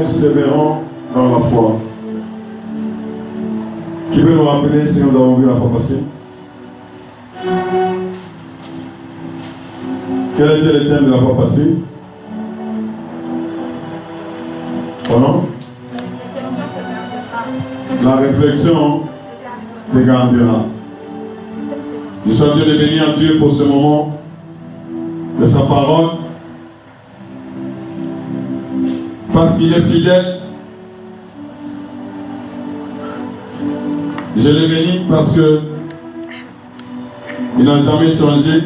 persévérant dans la foi. Qui peut nous rappeler ce que nous avons vu la fois passée? Quel était le thème de la fois passée? Pardon? La réflexion te gardera. Je suis en train de bénir Dieu pour ce moment de sa parole, parce qu'il est fidèle. Je le bénis parce que il n'a jamais changé.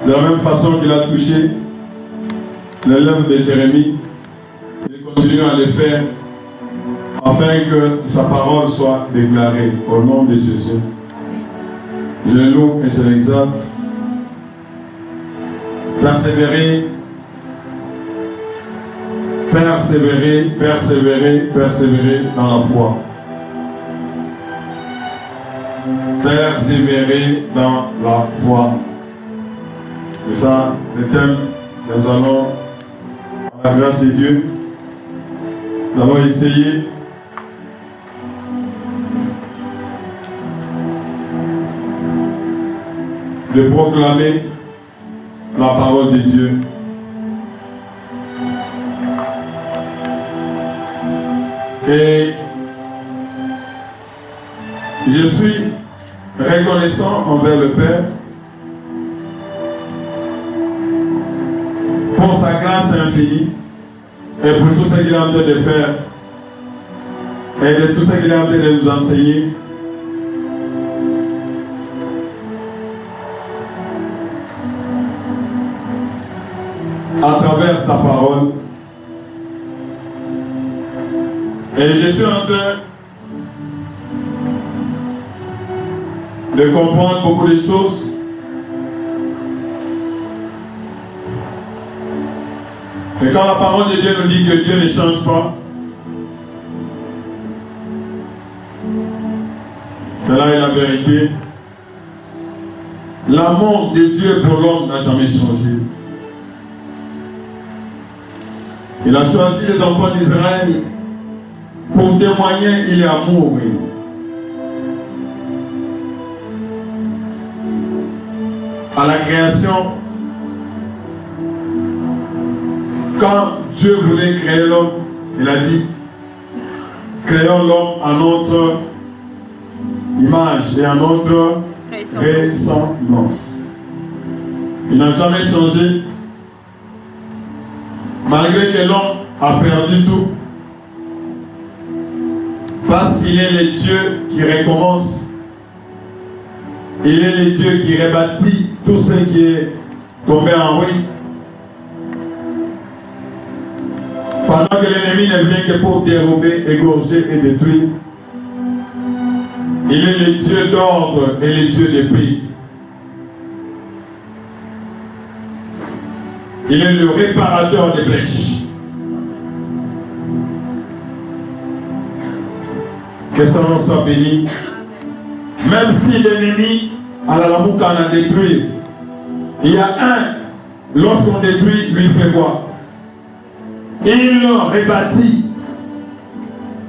De la même façon qu'il a touché les lèvres de Jérémie, il continue à le faire afin que sa parole soit déclarée au nom de Jésus. Je le loue et je l'exalte. Persévérer, persévérer, persévérer, persévérer dans la foi. Persévérer dans la foi. C'est ça le thème que nous allons, à la grâce de Dieu, nous allons essayer de proclamer la parole de Dieu. Et je suis reconnaissant envers le Père pour sa grâce infinie et pour tout ce qu'il est en train de faire et de tout ce qu'il est en train de nous enseigner. À travers sa parole. Et je suis en train de comprendre beaucoup de choses. Et quand la parole de Dieu nous dit que Dieu ne change pas, cela est la vérité. L'amour de Dieu pour l'homme n'a jamais changé. Il a choisi les enfants d'Israël pour témoigner il est amour. À la création, quand Dieu voulait créer l'homme, il a dit, créons l'homme à notre image et à notre ressemblance. Il n'a jamais changé. Malgré que l'homme a perdu tout, parce qu'il est le Dieu qui recommence, il est le Dieu qui rebâtit tout ce qui est tombé en ruine. Pendant que l'ennemi ne vient que pour dérober, égorger et détruire, il est le Dieu d'ordre et le Dieu de paix. Il est le réparateur des brèches. Que son nom soit béni. Même si l'ennemi à la Lamouka a détruit, il y a un, lorsqu'on détruit, lui fait quoi? Il le rebâtit.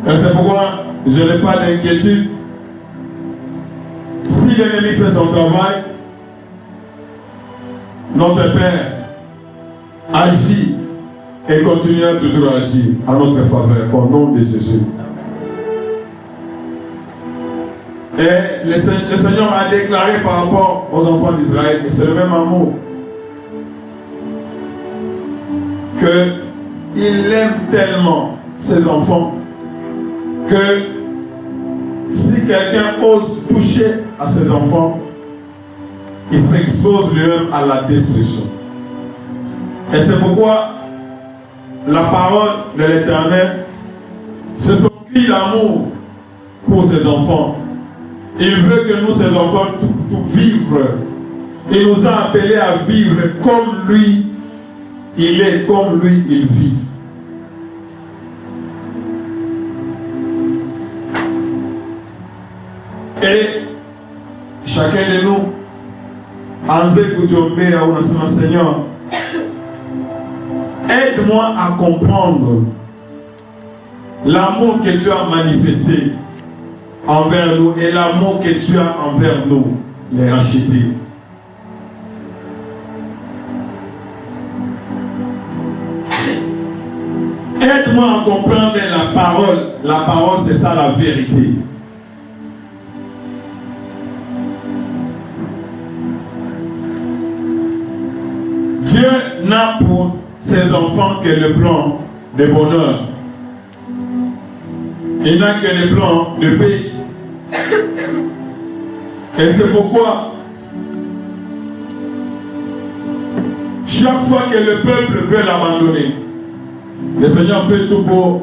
Et c'est pourquoi je n'ai pas d'inquiétude. Si l'ennemi fait son travail, notre Père agit et continuera toujours à agir à notre faveur au nom de Jésus. Et le Seigneur a déclaré par rapport aux enfants d'Israël, et c'est le même amour, qu'il aime tellement ses enfants que si quelqu'un ose toucher à ses enfants, il s'expose lui-même à la destruction. Et c'est pourquoi la parole de l'Éternel, c'est son cri d'amour pour ses enfants. Il veut que nous, ses enfants, vivre. Il nous a appelés à vivre comme lui, il est, comme lui, il vit. Et chacun de nous, Seigneur, aide-moi à comprendre l'amour que tu as manifesté envers nous et l'amour que tu as envers nous, les racheter. Aide-moi à comprendre la parole. La parole, c'est ça la vérité. Dieu n'a pour ses enfants que le plan de bonheur. Il n'a que le plan de paix. Et c'est pourquoi chaque fois que le peuple veut l'abandonner, le Seigneur fait tout pour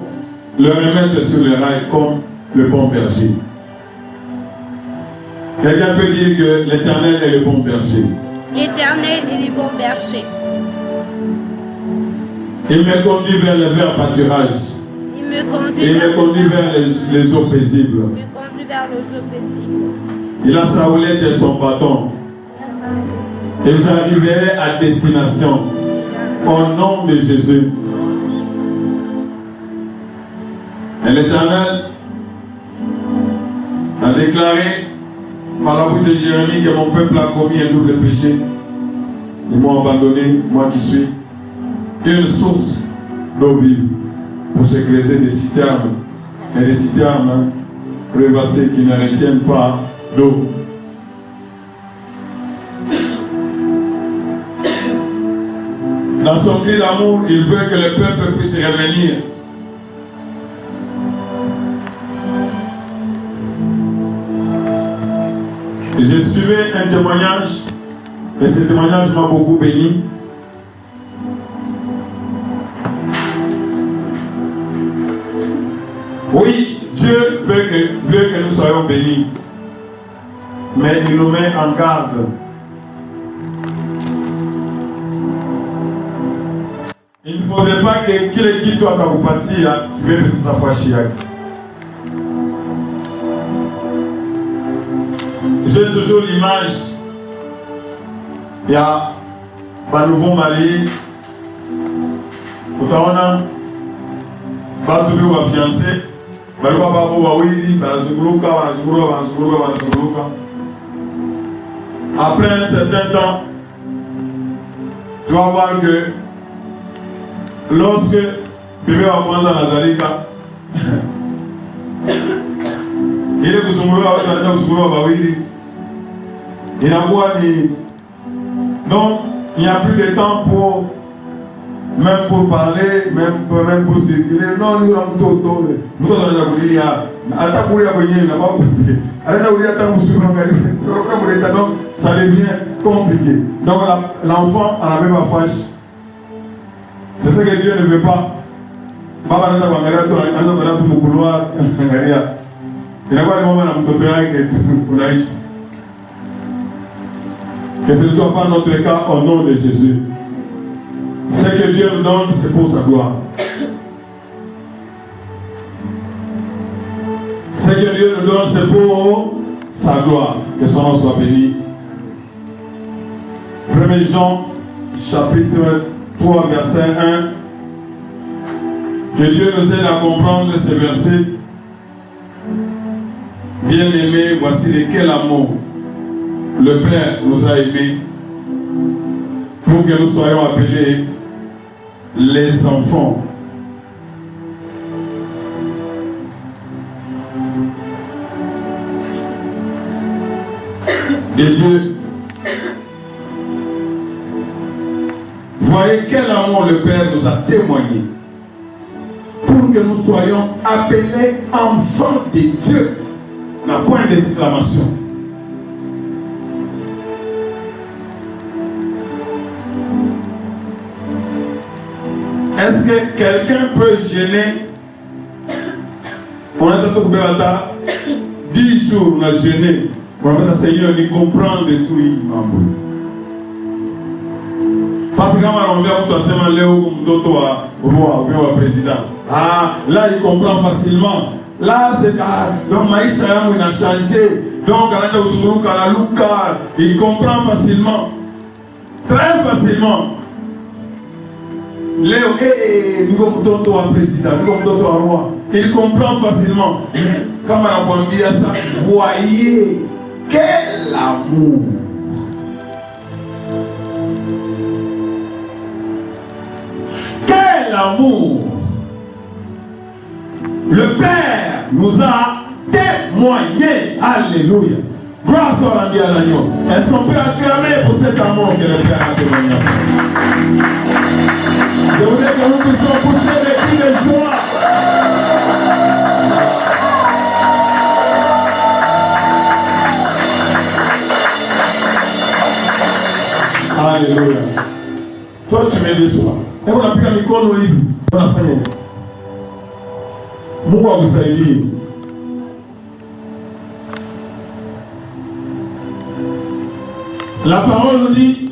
le remettre sur les rails comme le bon berger. Quelqu'un peut dire que l'Éternel est le bon berger. L'Éternel est le bon berger. Il me conduit vers les verts pâturages. Il me conduit vers les eaux paisibles. Il me conduit vers les eaux paisibles. Il a sa houlette et son bâton. Et j'arriverai à destination. Au nom de Jésus. Et l'Éternel a déclaré par la bouche de Jérémie que mon peuple a commis un double péché. Ils m'ont abandonné, moi qui suis une source d'eau vive pour se creuser des citernes. Et des citernes crevassées qui ne retiennent pas d'eau. Dans son cri d'amour, il veut que le peuple puisse revenir. J'ai suivi un témoignage, et ce témoignage m'a beaucoup béni. Oui, Dieu veut que nous soyons bénis, mais il nous met en garde. Il ne faudrait pas que qu'il quitte toi dans le parti, qui veut que ça fasse chier. J'ai toujours l'image, il y a un nouveau marié, fiancé, après un certain temps, tu vas voir que lorsque bébé va commencer à Nazarika, il est il a quoi dit? Donc, il n'y a plus de temps pour même pour parler, même pour circuler. Non, nous avons tout. Nous avons dit, donc ça devient compliqué. Donc l'enfant a la même fâche. C'est ce que Dieu ne veut pas. Que ce ne soit pas notre cas au nom de Jésus. Ce que Dieu nous donne, c'est pour sa gloire. Ce que Dieu nous donne, c'est pour sa gloire. Que son nom soit béni. 1 Jean, chapitre 3, verset 1. Que Dieu nous aide à comprendre ce verset. Bien-aimé, voici de quel amour le Père nous a aimés pour que nous soyons appelés les enfants. De Dieu. Voyez quel amour le Père nous a témoigné pour que nous soyons appelés enfants de Dieu. La point d'exclamation. Est-ce que quelqu'un peut gêner? On a 10 jours, on a gêné. On a fait Seigneur, il comprend de tout. Parce que quand on vient au président, là il comprend facilement. Là c'est donc Maïssa il a changé. Donc il comprend facilement. Très facilement. Léo, nous comme toi président, nous comme toi roi. il comprend facilement. Comme on a dit ça, voyez quel amour. Quel amour le Père nous a témoigné. Alléluia. Gloire soit rendue à l'agneau. Elles sont prêtes à acclamer pour cet amour que le Père a témoigné. Je voulais que nous puissions pousser des cris de joie. Alléluia. Toi, tu me déçois. Et on a pris un micro au livre. On a fait. Pourquoi vous savez lire? La parole nous dit,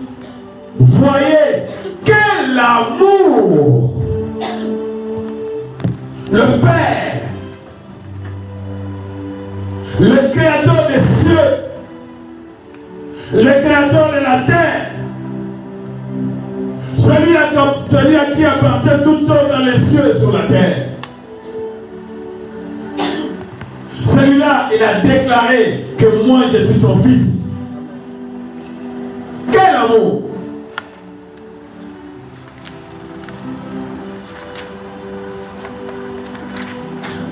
voyez quel amour le Père, le Créateur des cieux, le Créateur de la terre, celui à qui appartient toutes choses dans les cieux et sur la terre. Celui-là, il a déclaré que moi je suis son fils. Quel amour!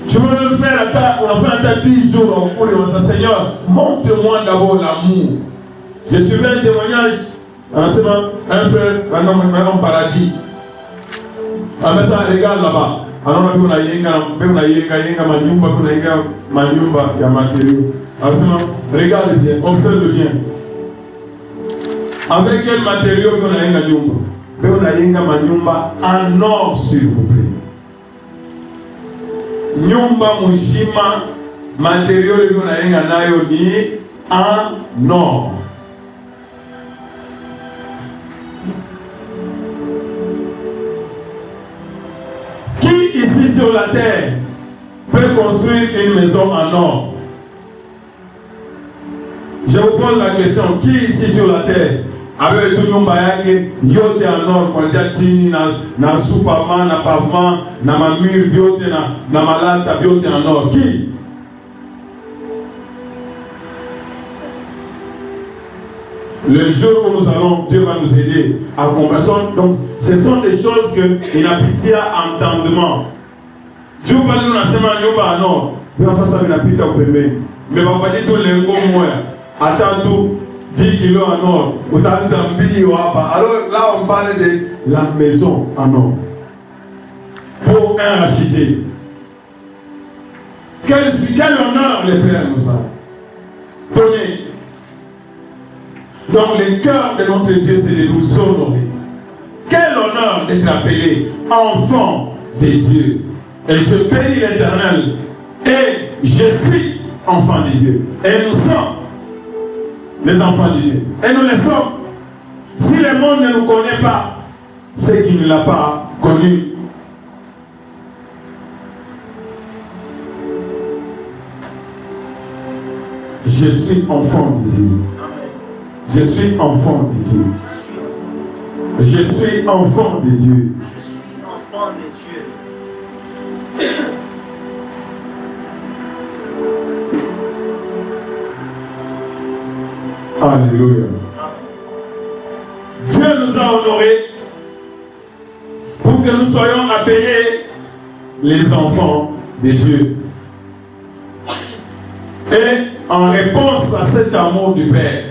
Tu veux le faire, on a fait un tas de 10 jours pour dire, Seigneur, montre-moi d'abord l'amour. Je suivais un témoignage, un frère, un homme paradis. Ah, ça, regarde là-bas. Alors, on a manyumba ya matériaux. Regarde bien, observe bien. Avec quel matériau on a une nyumba? On a une manyumba en or, s'il vous plaît. Nyumba mushima matériau on a une nayo ni en or. Ici sur la terre peut construire une maison en or. Je vous pose la question, qui ici sur la terre avec tout le monde yote en or, kwa chini na superman, na pavement, na mamur biote na malata biote en or? Qui? Le jour où nous allons, Dieu va nous aider à comprendre. Donc, ce sont des choses qu'il a pitié à entendement. Dieu va nous lancer ma nyumba non. Mais on fait ça, il a pitié au premier. Mais on va pas dire tout les gros moyens. Attends tout, 10 kilos en or. Autant Zambie ou Abba. Alors là, on parle de la maison en or. Pour un racheter. Quel honneur les Pères nous a donné. Donc le cœur de notre Dieu, c'est de nous honorer. Quel honneur d'être appelé enfant de Dieu. Et je bénis l'Éternel. Et je suis enfant de Dieu. Et nous sommes les enfants de Dieu. Et nous les sommes. Si le monde ne nous connaît pas, c'est qu'il ne l'a pas connu. Je suis enfant de Dieu. Je suis enfant de Dieu. Je suis enfant de Dieu. Je suis enfant de Dieu. Alléluia. Dieu nous a honorés pour que nous soyons appelés les enfants de Dieu. Et en réponse à cet amour du Père,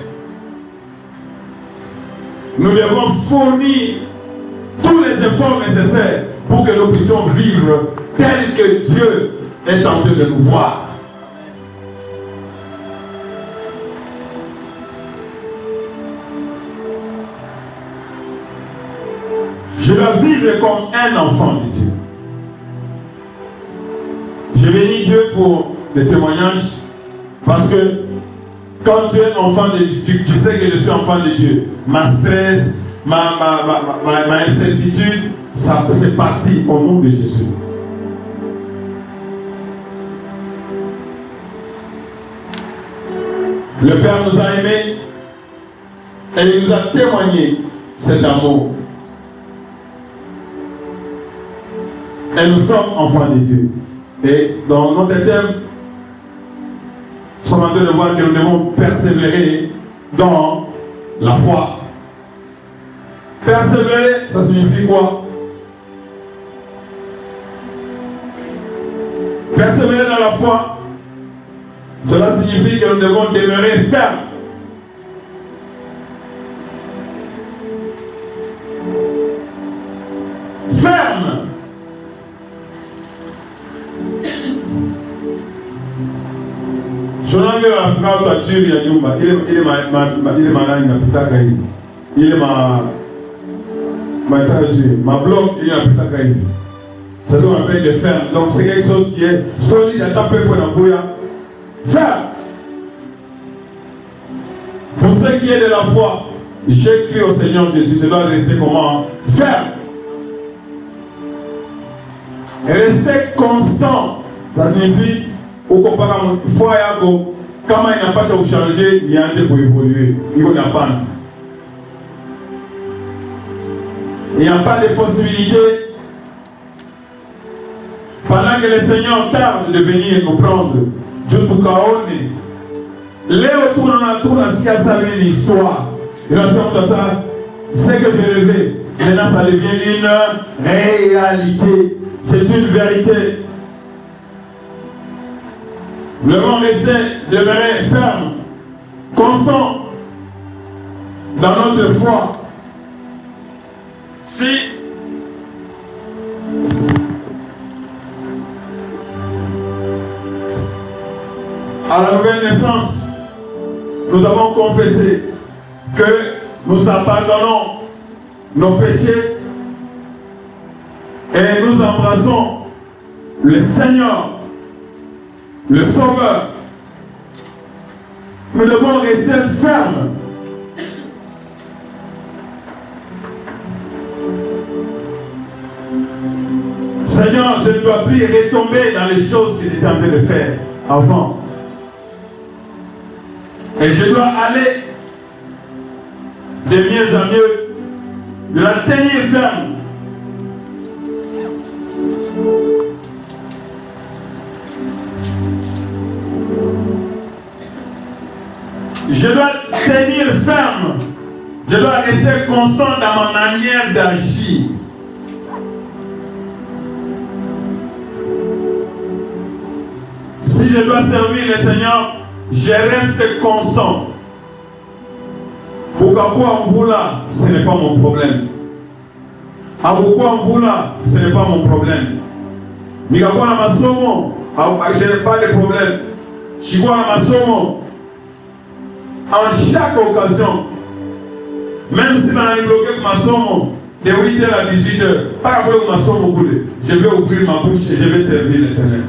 nous devons fournir tous les efforts nécessaires pour que nous puissions vivre tel que Dieu est en train de nous voir. Je dois vivre comme un enfant de Dieu. Je bénis Dieu pour le témoignage parce que quand tu es enfant de Dieu, tu sais que je suis enfant de Dieu. Ma stress, ma incertitude, ça c'est parti au nom de Jésus. Le Père nous a aimés et il nous a témoigné cet amour. Et nous sommes enfants de Dieu. Et dans notre thème, nous sommes en train de voir que nous devons persévérer dans la foi. Persévérer, ça signifie quoi? Persévérer dans la foi, cela signifie que nous devons demeurer fermes. Ferme. Je n'ai vu la fraude à Dieu, il est ma bloc, il est c'est ce qu'on appelle le fer. Donc c'est quelque chose qui est solide, à taper pour la bouille. Fer. Pour ce qui est de la foi, j'ai cru au Seigneur Jésus, je dois rester comment? Fer. Rester constant, ça signifie, au comparaison, foi et ago, comment il n'a pas changé, il y a un peu pour évoluer, il faut apprendre. Il n'y a pas de possibilité, pendant que le Seigneur tarde de venir nous prendre, juste pour Kaone, les autour de la tour, il y a une histoire. Et là, c'est que j'ai rêvé, maintenant ça devient une réalité. C'est une vérité. Nous devons rester demeurer ferme, constant dans notre foi. Si à la nouvelle naissance, nous avons confessé que nous abandonnons nos péchés et nous embrassons le Seigneur, le Sauveur. Nous devons rester fermes. Seigneur, je ne dois plus retomber dans les choses que j'étais en train de faire avant. Et je dois aller de mieux en mieux, de la tenir ferme. Je dois tenir ferme. Je dois rester constant dans ma manière d'agir. Si je dois servir le Seigneur, je reste constant. Pourquoi on vous là, ce n'est pas mon problème. À pourquoi on vous là, ce n'est pas mon problème. Je n'ai pas de problème. Je vois ma somme. En chaque occasion, même si je suis bloqué pour ma somme, de 8h à 18h, pas après ma somme, je vais ouvrir ma bouche et je vais servir le Seigneur.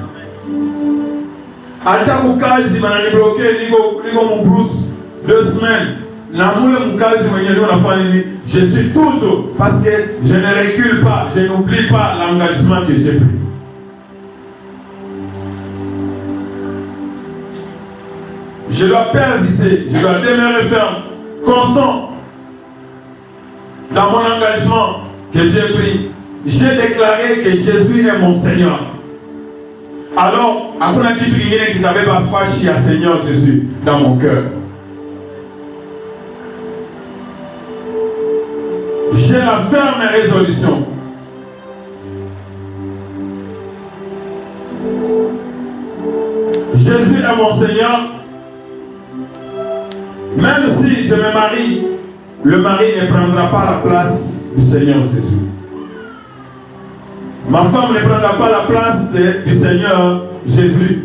En tant que cas, je suis bloqué, je mon brousse 2 semaines. Je suis toujours, parce que je ne recule pas, je n'oublie pas l'engagement que j'ai pris. Je dois persister, je dois demeurer ferme, constant dans mon engagement que j'ai pris. J'ai déclaré que Jésus est mon Seigneur. Alors, après qui n'avait pas fâché à Seigneur Jésus dans mon cœur. J'ai la ferme résolution. Jésus est mon Seigneur. Même si je me marie, le mari ne prendra pas la place du Seigneur Jésus. Ma femme ne prendra pas la place du Seigneur Jésus.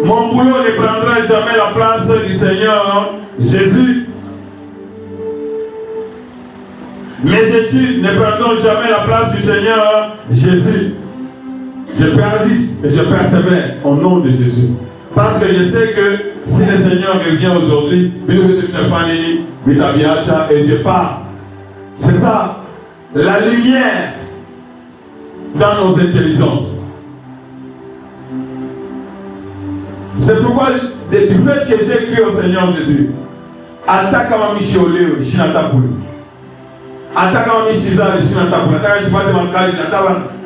Mon boulot ne prendra jamais la place du Seigneur Jésus. Mes études ne prendront jamais la place du Seigneur Jésus. Je persiste et je persévère au nom de Jésus. Parce que je sais que si le Seigneur revient aujourd'hui, et je pars. C'est ça, la lumière dans nos intelligences. C'est pourquoi, du fait que j'ai cru au Seigneur Jésus, Ataka mishiza shina takula. Ataka sipate makazi.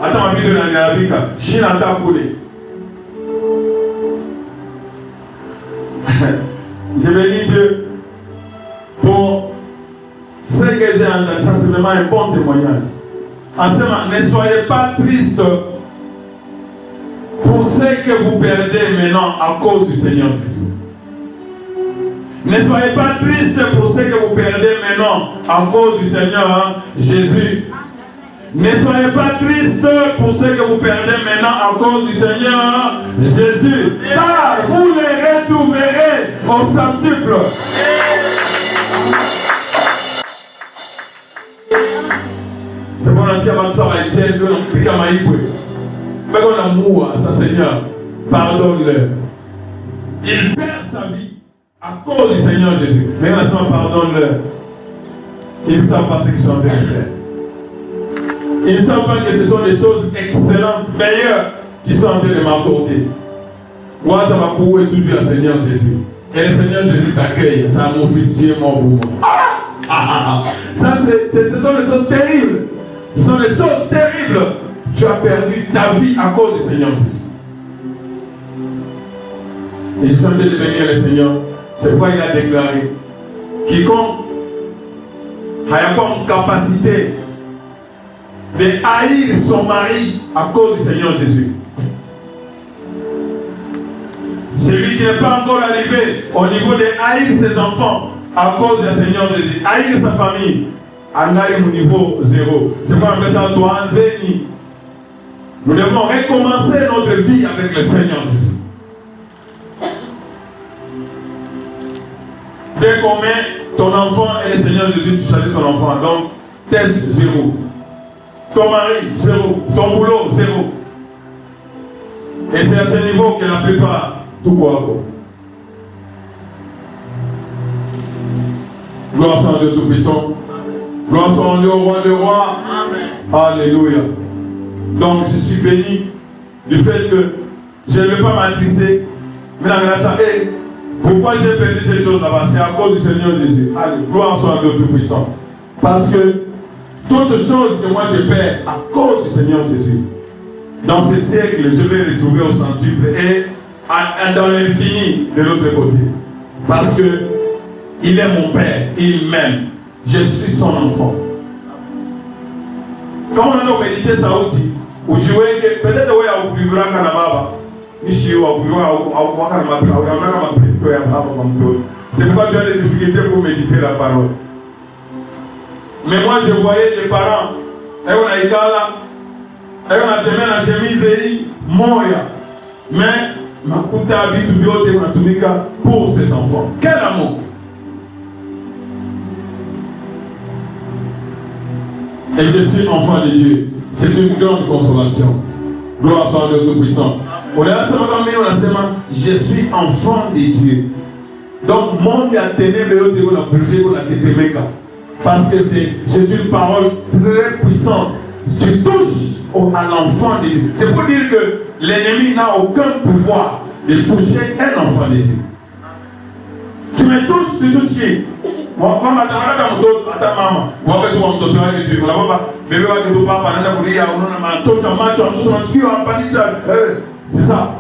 Ataka mabido na nilabika. Shina takule. Je bénis Dieu pour ce que j'ai entendu. Ça, c'est vraiment un bon témoignage. En ce moment, ne soyez pas triste pour ce que vous perdez maintenant à cause du Seigneur Jésus. Ne soyez pas triste pour ce que vous perdez maintenant à cause du Seigneur Jésus. Ne soyez pas triste pour ce que vous perdez maintenant à cause du Seigneur Jésus. Car vous les retrouverez au centuple. C'est bon, si avant ça, il tient le Picamaïque. Mais on a mouru à sa Seigneur. Pardonne-le. Il perd sa vie à cause du Seigneur Jésus. Mais maintenant, pardonne-le. Ils ne savent pas ce qu'ils sont en train de faire. Ils ne savent pas que ce sont des choses excellentes, meilleures, qui sont en train de m'accorder. Moi, ça va courir tout Dieu à Seigneur Jésus. Et le Seigneur Jésus t'accueille. C'est mon fils, Dieu, mon boum. Ça, ce sont des choses terribles. Ce sont des choses terribles. Tu as perdu ta vie à cause du Seigneur Jésus. Et je suis en train de bénir le Seigneur. C'est pourquoi il a déclaré quiconque a comme capacité de haïr son mari à cause du Seigneur Jésus. Celui qui n'est pas encore arrivé au niveau de haïr ses enfants à cause du Seigneur Jésus, haïr sa famille, en haïr au niveau 0. C'est pourquoi on appelle ça toi en zéni. Nous devons recommencer notre vie avec le Seigneur Jésus. Dès qu'on met ton enfant et le Seigneur Jésus, tu choisis ton enfant. Donc, test 0. Ton mari, 0. Ton boulot, 0. Et c'est à ce niveau que la plupart, tout quoi. Gloire soit à Dieu Tout-Puissant. Gloire soit à Dieu au roi des rois. Alléluia. Donc, je suis béni du fait que je ne vais pas m'attrister. Mais la grâce à Dieu. Pourquoi j'ai perdu ces choses là-bas? C'est à cause du Seigneur Jésus. Allez, gloire soit à Dieu Tout-Puissant. Parce que toutes choses que moi je perds à cause du Seigneur Jésus, dans ce siècle, je vais retrouver au centuple et dans l'infini de l'autre côté. Parce que il est mon Père, il m'aime. Je suis son enfant. Quand on a médité ça aussi, où tu vois que peut-être que vous vivra quand baba. C'est pourquoi tu as des difficultés pour méditer la parole. Mais moi je voyais des parents, et on a été là, et on a tenu la chemise moya. Mais ma coupe habite pour ses enfants. Quel amour! Et je suis enfant de Dieu. C'est une grande consolation. Gloire soit à Dieu Tout-Puissant. Je suis enfant de Dieu. Donc, mon parce que c'est une parole très puissante. Tu touches à l'enfant de Dieu. C'est pour dire que l'ennemi n'a aucun pouvoir de toucher un enfant de Dieu. Tu me touches, tu touches qui? C'est ça.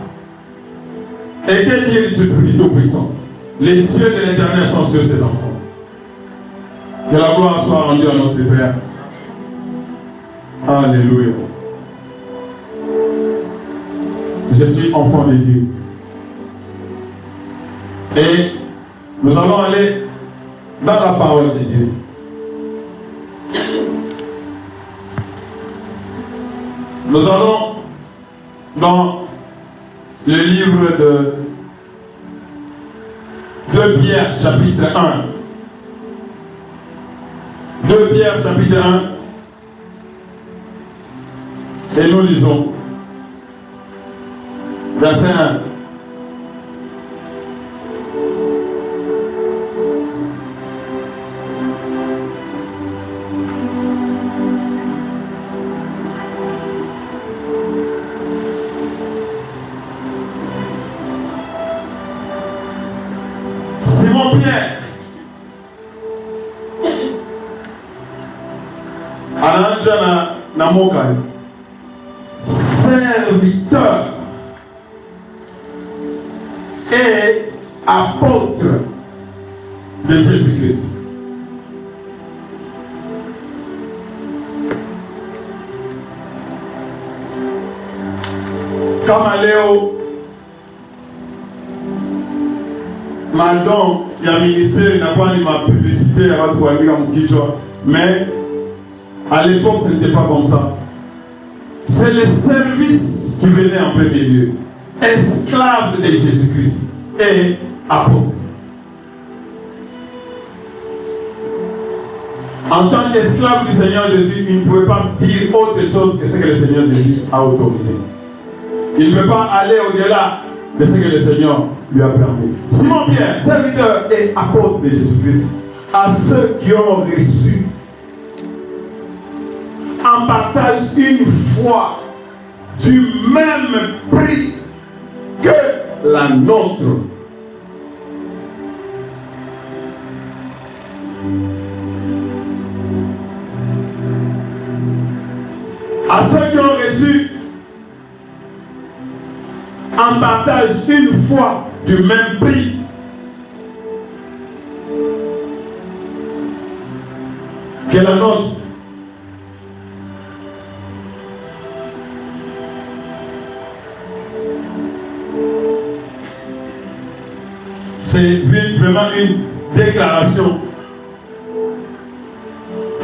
Et quel Dieu est le Tout-Puissant? Les cieux de l'Éternel sont sur ses enfants. Que la gloire soit rendue à notre Père. Alléluia. Je suis enfant de Dieu. Et nous allons aller dans la parole de Dieu. Nous allons dans le livre de 2 Pierre chapitre 1. 2 Pierre chapitre 1. Et nous lisons verset 1. Ananja na mokai. Serviteur et apôtre de Jésus-Christ. Comme Aléo, maintenant, il y a un ministère, il n'a pas ni ma publicité, mais à l'époque, ce n'était pas comme ça. C'est le service qui venait en premier lieu. Esclave de Jésus-Christ et apôtre. En tant qu'esclave du Seigneur Jésus, il ne pouvait pas dire autre chose que ce que le Seigneur Jésus a autorisé. Il ne peut pas aller au-delà de ce que le Seigneur lui a permis. Simon-Pierre, serviteur et apôtre de Jésus-Christ, à ceux qui ont reçu en partage une foi du même prix que la nôtre. À ceux qui ont reçu en partage une foi du même prix que la nôtre. C'est vraiment une déclaration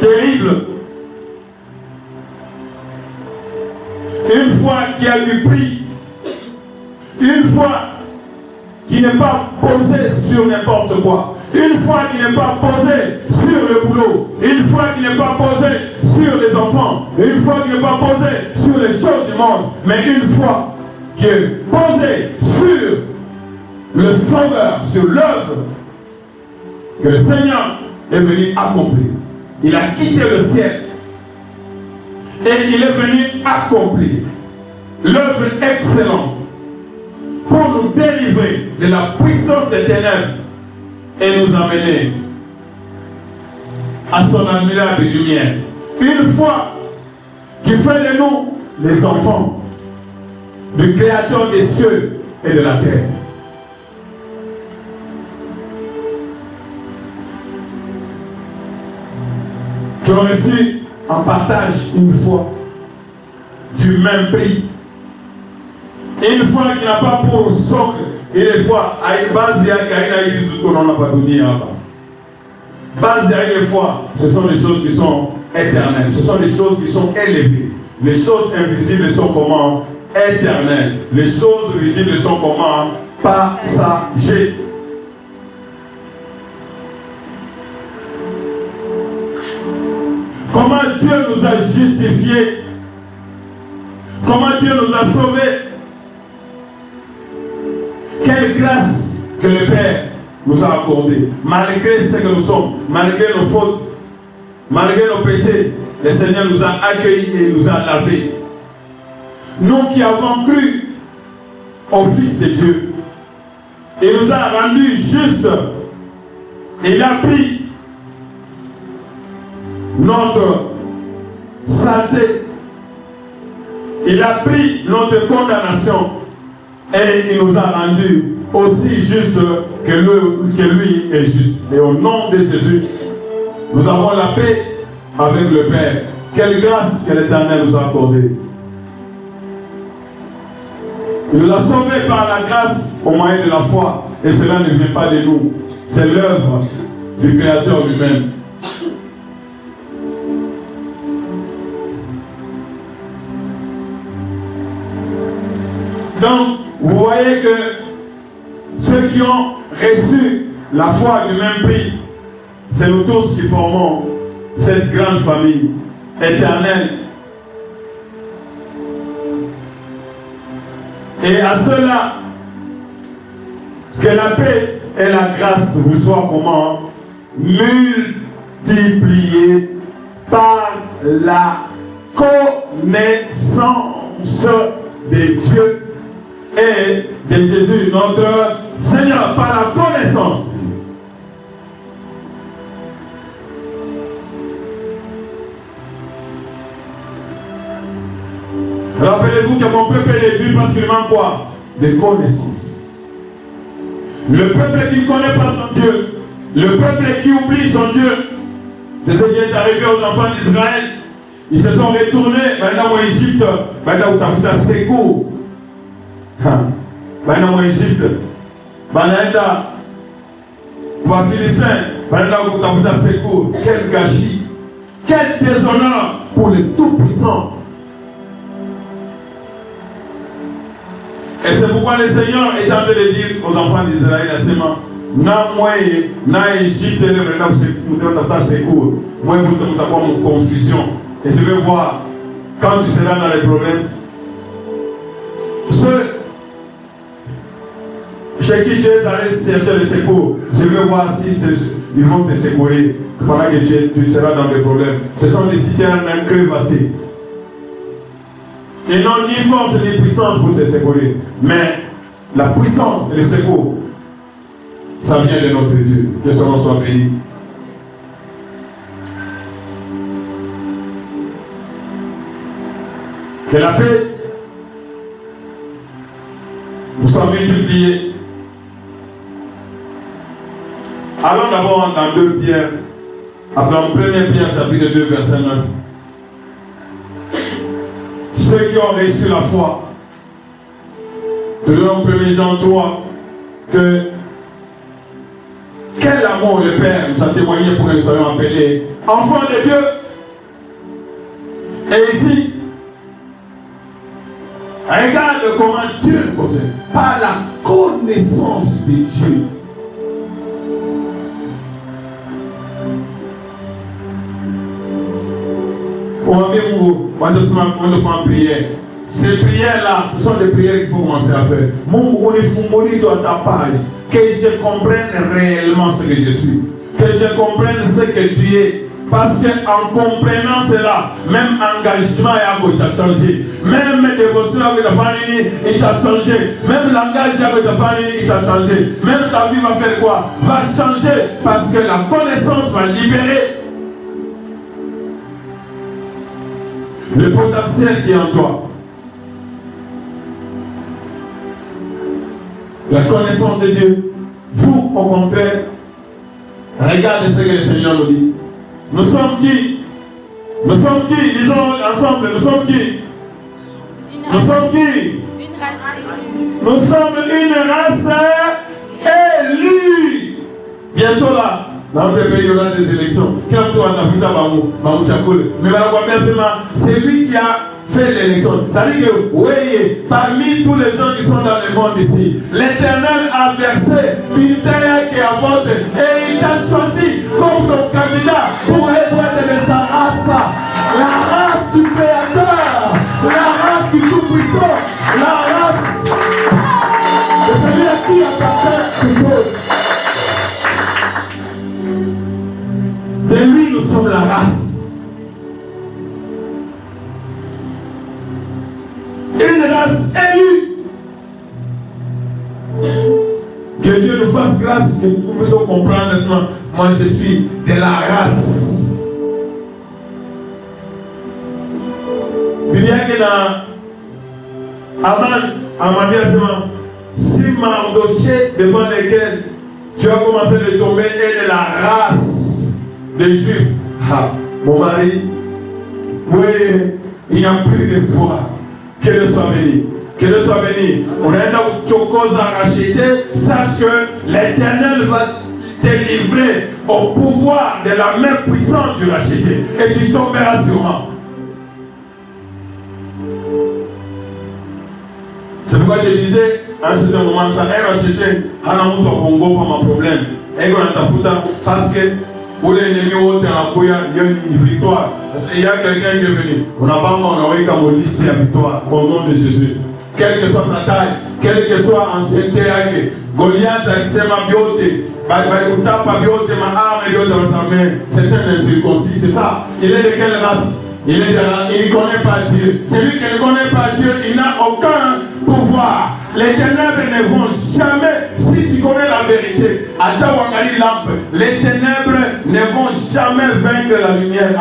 terrible. Une foi qui a du prix. Une foi qui n'est pas posée sur n'importe quoi. Une foi qui n'est pas posée sur le boulot. Une foi qui n'est pas posée sur les enfants. Une foi qui n'est pas posée sur les choses du monde. Mais une foi qui est posée sur le Sauveur, sur l'œuvre que le Seigneur est venu accomplir. Il a quitté le ciel et il est venu accomplir l'œuvre excellente pour nous délivrer de la puissance des ténèbres et nous amener à son admirable lumière. Une foi qui fait de nous les enfants du Créateur des cieux et de la terre. Qui ont reçu en partage une foi du même prix. Une foi qui n'a pas pour socle, et les fois, ce sont des choses qui sont éternelles, ce sont des choses qui sont élevées. Les choses invisibles sont comment? Éternelles. Les choses visibles sont comment? Passagers. Comment Dieu nous a justifiés? Comment Dieu nous a sauvés? Quelle grâce que le Père nous a accordée. Malgré ce que nous sommes, malgré nos fautes, malgré nos péchés, le Seigneur nous a accueillis et nous a lavés. Nous qui avons cru au Fils de Dieu, il nous a rendus justes. Il a pris notre saleté. Il a pris notre condamnation. Et il nous a rendus aussi justes que lui est juste. Et au nom de Jésus, nous avons la paix avec le Père. Quelle grâce que l'Éternel nous a accordée. Il nous a sauvés par la grâce au moyen de la foi. Et cela ne vient pas de nous. C'est l'œuvre du Créateur lui-même. Donc, vous voyez que ceux qui ont reçu la foi du même prix, c'est nous tous qui formons cette grande famille éternelle. Et à ceux-là, que la paix et la grâce vous soient comment? Multipliées par la connaissance de Dieu et de Jésus, notre Seigneur, par la connaissance. Rappelez-vous que mon peuple est vu parce qu'il manque quoi? De connaissances. Le peuple qui ne connaît pas son Dieu, le peuple qui oublie son Dieu, c'est ce qui est arrivé aux enfants d'Israël. Ils se sont retournés maintenant en Égypte, maintenant où tu as fait un secours. Maintenant en Égypte, maintenant où à Philistins, maintenant où tu as fait un secours. Quel gâchis, quel déshonneur pour le Tout-Puissant. Et c'est pourquoi le Seigneur est en train de dire aux enfants d'Israël à ces mains, na Égypte, nous devons faire secours. Moi, vous devez avoir mon confusion. Et je vais voir, quand tu seras dans les problèmes, ceux chez qui tu es allé chercher le secours, je vais voir si ils vont te secourir pendant que tu seras dans des problèmes. Ce sont des citernes crevassées. Ils n'ont ni force ni puissance pour te secourir. Mais la puissance et le secours, ça vient de notre Dieu. Que son nom soit béni. Que la paix vous soit multipliée. Allons d'abord dans 2 Pierre, en 1 Pierre chapitre 2 verset 9. Ceux qui ont reçu la foi, de l'homme 1 Jean 3, que quel amour le Père nous a témoigné pour que nous soyons appelés enfants de Dieu. Et ici, regarde comment Dieu possède par la connaissance de Dieu. On fait prière. Ces prières-là, ce sont des prières qu'il faut commencer à faire. Que je comprenne réellement ce que je suis. Que je comprenne ce que tu es. Parce qu'en comprenant cela, même engagement il t'a changé. Même dévotion avec ta famille, il t'a changé. Même langage avec ta famille, il t'a changé. Même ta vie va faire quoi? Va changer. Parce que la connaissance va libérer le potentiel qui est en toi. La connaissance de Dieu. Vous, au contraire, regardez ce que le Seigneur nous dit. Nous sommes qui? Nous sommes qui? Disons ensemble, nous sommes qui? Nous sommes qui? Nous sommes une race élue. Bientôt là, dans notre pays, il y aura des élections. Mais c'est lui qui a fait l'élection. C'est-à-dire que, oui, parmi tous les gens qui sont dans le monde ici, l'Éternel a versé une terre qui apporte et il t'a choisi comme ton candidat pour être de sa race. La race du Créateur, la race du Tout-Puissant, la race de celui à qui appartient toujours. De lui, nous sommes la race. Une race élue. Que Dieu nous fasse grâce, que nous puissions comprendre ça. Moi, je suis de la race. Bien que dans Aman, si Mardoché devant lesquels tu as commencé de tomber est de la race des Juifs. Ah, mon mari, oui, il n'y a plus de foi. Que Dieu soit béni. Que Dieu soit béni. On est là où tu as racheté. Sache que l'Éternel va te livrer au pouvoir de la main puissante du racheté. Et tu tomberas sûrement. C'est pourquoi je disais, à un certain moment, ça est racheté. Hanamouto Congo, pas mon problème. Et qu'on a ta fouta. Parce que pour les ennemis, il y a une victoire. Il y a quelqu'un qui est venu. On n'a pas envoyé comme on dit, c'est la victoire au nom de Jésus. Quelle que soit sa taille, quelle que soit ancienneté, Goliath a dit ma biote. C'est un incirconcis, c'est ça. Il est de quelle race? Il ne connaît pas Dieu. Celui qui ne connaît pas Dieu, il n'a aucun pouvoir. Les ténèbres ne vont jamais, si tu connais la vérité, les ténèbres ne vont jamais vaincre la lumière.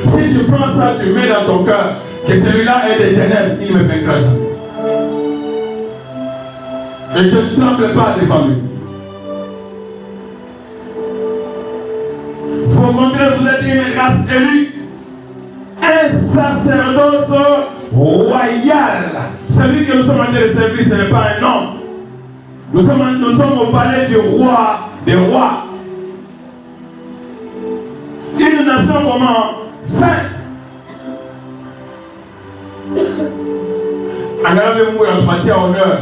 Si tu prends ça, tu mets dans ton cœur, que celui-là est des ténèbres, il ne me vaincra jamais. Et je ne tremble pas devant lui. Vous montrez, vous êtes une race élue, un sacerdoce royal. Celui que nous sommes en train de servir, ce n'est pas un homme. Nous sommes au palais du roi des rois. Une nation comment? Sainte. Engagez-vous dans le à honneur.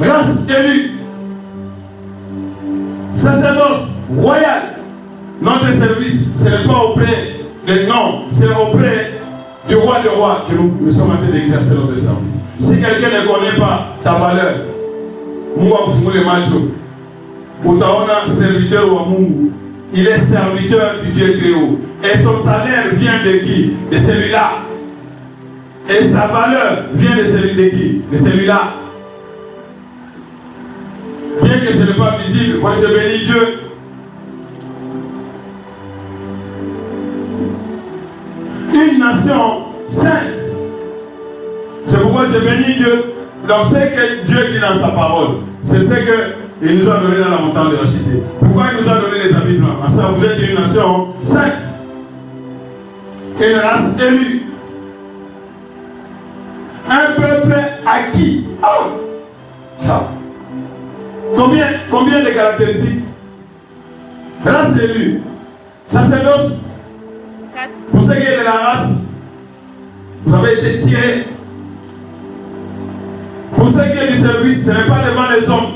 Race élue. Sacerdoce royal. Notre service, ce n'est pas auprès des noms, c'est auprès du roi des rois que nous sommes en train d'exercer notre service. Si quelqu'un ne connaît pas ta valeur, serviteur ou Mungu, il est serviteur du Dieu très haut. Et son salaire vient de qui? De celui-là. Et sa valeur vient de celui de qui? De celui-là. Bien que ce n'est pas visible, moi je bénis Dieu. Une nation sainte. C'est pourquoi je bénis Dieu. Donc c'est que Dieu dit dans sa parole. C'est ce qu'il nous a donné dans la montagne de la cité. Pourquoi il nous a donné les habits blancs? Parce que vous êtes une nation sainte. Une race élue. Un peuple acquis. Oh. Combien de caractéristiques? Race élue. Sacerdoce. Pour ce qui est de la race, vous avez été tiré. Pour ce qui est du service, ce n'est pas devant les hommes.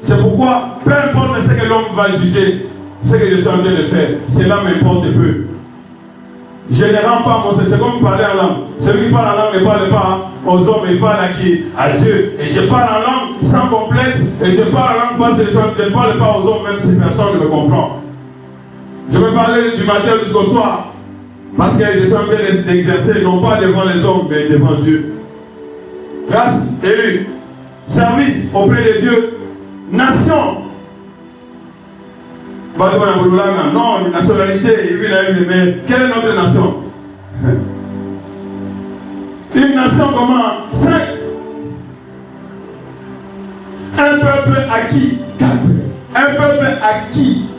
C'est pourquoi, peu importe ce que l'homme va juger, ce que je suis en train de faire, cela m'importe peu. Je ne rends pas mon c'est comme parler en langue. Celui qui parle en langue ne parle pas aux hommes, il parle à qui? À Dieu. Et je parle en langue sans complexe, et je parle en langue parce que je ne parle pas aux hommes, même si personne ne me comprend. Je vais parler du matin jusqu'au soir, parce que je suis en train d'exercer, non pas devant les hommes, mais devant Dieu. Grâce, élu, service auprès de Dieu, nation. Non, nationalité, mais quelle est notre nation? Une nation comment? Sainte. Un peuple acquis. 4. Un peuple acquis.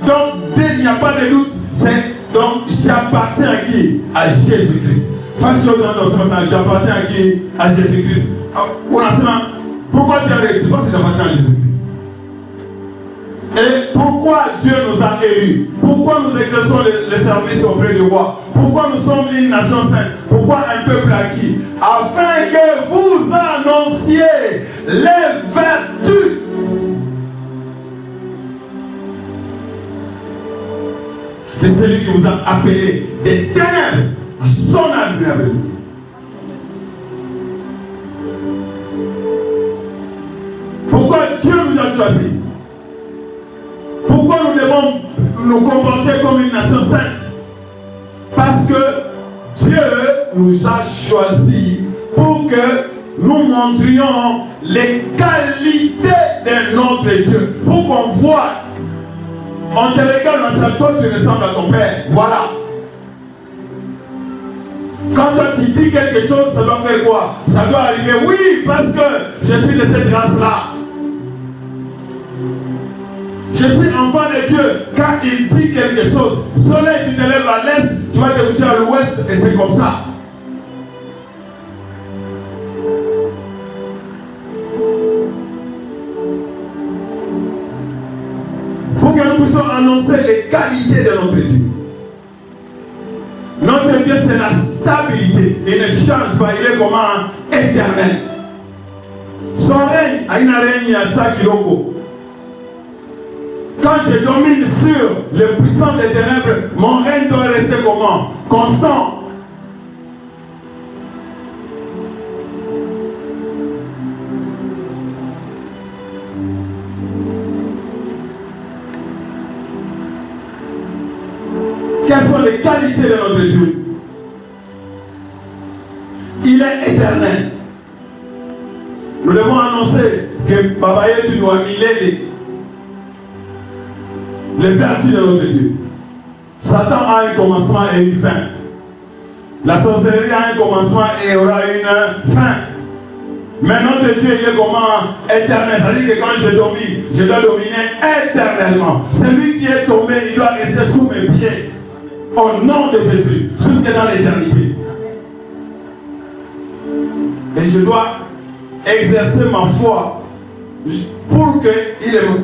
Donc, dès qu'il n'y a pas de doute, donc j'appartiens à qui? À Jésus-Christ. J'appartiens à qui? À Jésus-Christ. Pourquoi tu as réussi? Parce que j'appartiens à Jésus-Christ. Et pourquoi Dieu nous a élus? Pourquoi nous exerçons le service auprès du roi? Pourquoi nous sommes une nation sainte? Pourquoi un peuple acquis? Afin que vous annonciez les vertus de celui qui vous a appelé des ténèbres à son admirable lumière. Pourquoi Dieu nous a choisis? Pourquoi nous devons nous comporter comme une nation sainte? Parce que Dieu nous a choisis pour que nous montrions les qualités de notre Dieu. Pour qu'on voit, on te regarde dans sa toi tu ressembles à ton père. Voilà. Quand toi tu dis quelque chose, ça doit faire quoi? Ça doit arriver. Oui, parce que je suis de cette race-là. Je suis enfant de Dieu. Quand il dit quelque chose, soleil, tu te lèves à l'est, tu vas te coucher à l'ouest, et c'est comme ça. Pour que nous puissions annoncer les qualités de notre Dieu. Notre Dieu, c'est la stabilité. Il ne change pas, il est comment? Éternel. Son règne a une règne à Sakiloko. Quand je domine sur les puissants des ténèbres, mon règne doit rester comment? Constant. Quelles sont les qualités de notre Dieu? Il est éternel. Nous devons annoncer que Babaye tu dois miler les vertus de notre Dieu. Satan a un commencement et une fin. La sorcellerie a un commencement et aura une fin. Mais notre Dieu, il est comment? Éternel. Ça veut dire que quand je domine, je dois dominer éternellement. Celui qui est tombé, il doit rester sous mes pieds. Au nom de Jésus, jusque dans l'éternité. Et je dois exercer ma foi pour que,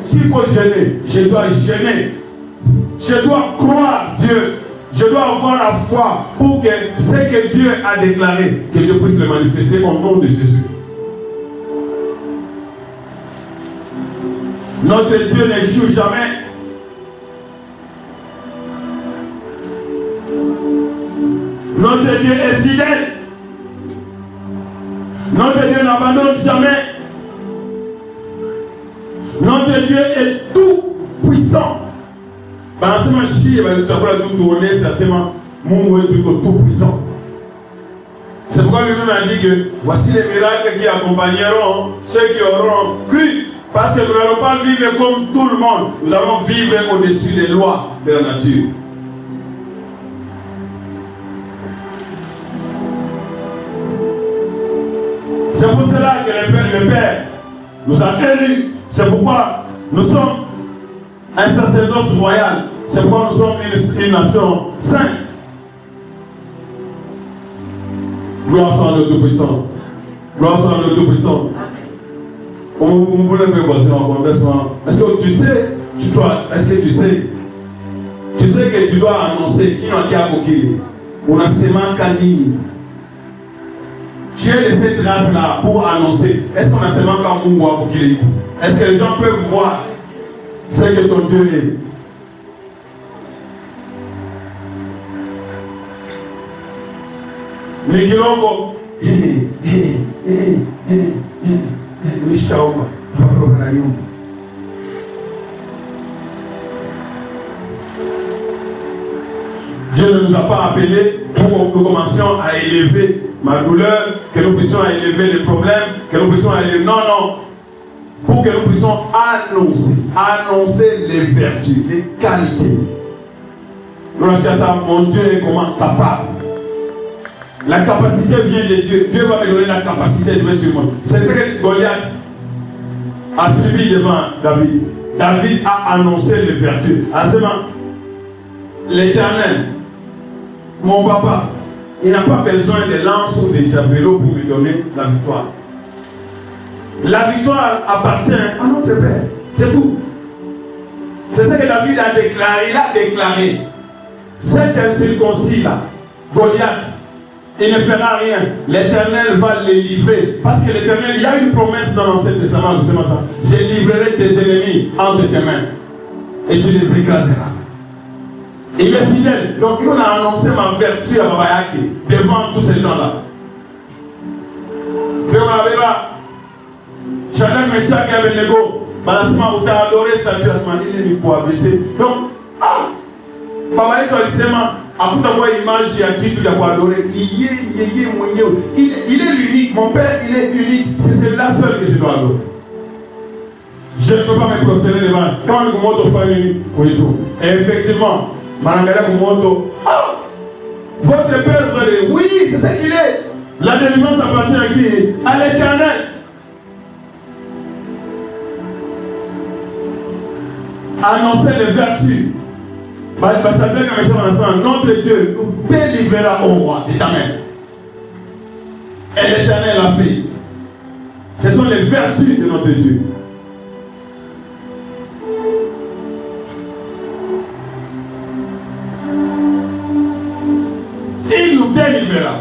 s'il faut gêner, je dois gêner. Je dois croire Dieu. Je dois avoir la foi pour que ce que Dieu a déclaré, que je puisse le manifester au nom de Jésus. Notre Dieu n'échoue jamais. Notre Dieu est fidèle. Notre Dieu n'abandonne jamais. Notre Dieu est tout puissant. Parce que tu as tout tourné, c'est mon Dieu tout puissant. C'est pourquoi le Bible a dit que voici les miracles qui accompagneront ceux qui auront cru. Parce que nous n'allons pas vivre comme tout le monde. Nous allons vivre au-dessus des lois de la nature. C'est pour cela que le Père nous a élus. C'est pourquoi nous sommes un sacerdoce royal. C'est pourquoi nous sommes une nation sainte. Gloire soit à notre Tout-Puissant. Gloire soit à notre Tout-Puissant. Est-ce que tu sais, que tu dois annoncer qui n'a qu'à coquiller. On a seulement canine. Tu es de cette race-là pour annoncer. Est-ce qu'on a seulement qu'à Mungoa pour qu'il. Est-ce que les gens peuvent voir ce que ton Dieu est? Nikilongo. Dieu ne nous a pas appelés pour que nous commencions à élever ma douleur, que nous puissions élever les problèmes, que nous puissions élever. Non, non. Pour que nous puissions annoncer les vertus, les qualités. Nous avons dit ça, mon Dieu est comment capable. La capacité vient de Dieu. Dieu va me donner la capacité de jouer sur moi. C'est ce que Goliath a suivi devant David. David a annoncé les vertus. En ce moment, l'Éternel, mon papa, il n'a pas besoin de lance ou de javelot pour me donner la victoire. La victoire appartient à notre Père. C'est tout. C'est ce que David a déclaré. Il a déclaré. Cet incirconcis-là, Goliath, il ne fera rien. L'Éternel va les livrer. Parce que l'Éternel, il y a une promesse dans l'Ancien Testament. Je livrerai tes ennemis entre tes mains. Et tu les écraseras. Il est fidèle. Donc, il a annoncé ma vertu à Babayaki devant tous ces gens-là. Chacun me chante avec le Nego. Balasima, vous avez adoré cette situation. Il est pour abaisser. Donc, Babayaki, après avoir image, il y a qui tu l'as adoré. Il est l'unique. Mon Père, il est unique. C'est celui-là seul que je dois adorer. Je ne peux pas me prosterner devant. Quand vous montrez aux familles, et effectivement, votre Père vous a dit, oui, c'est ce qu'il est. La délivrance appartient à qui? À l'Éternel. Annoncer les vertus. Notre Dieu nous délivrera au roi de ta main. Et l'Éternel a fait. Ce sont les vertus de notre Dieu. Il nous délivrera.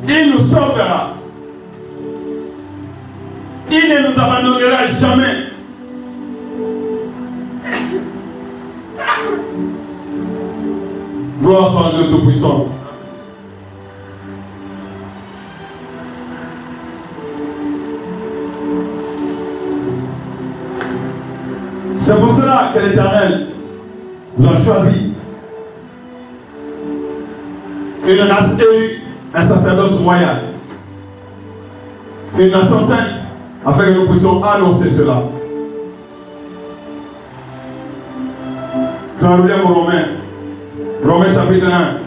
Il nous sauvera. Il ne nous abandonnera jamais. Gloire soit à Dieu Tout-Puissant. C'est pour cela que l'Éternel nous a choisi. Une nation, un sacerdoce royal. Une nation sainte, afin que nous puissions annoncer cela. Dans le livre Romain, Romains chapitre 1.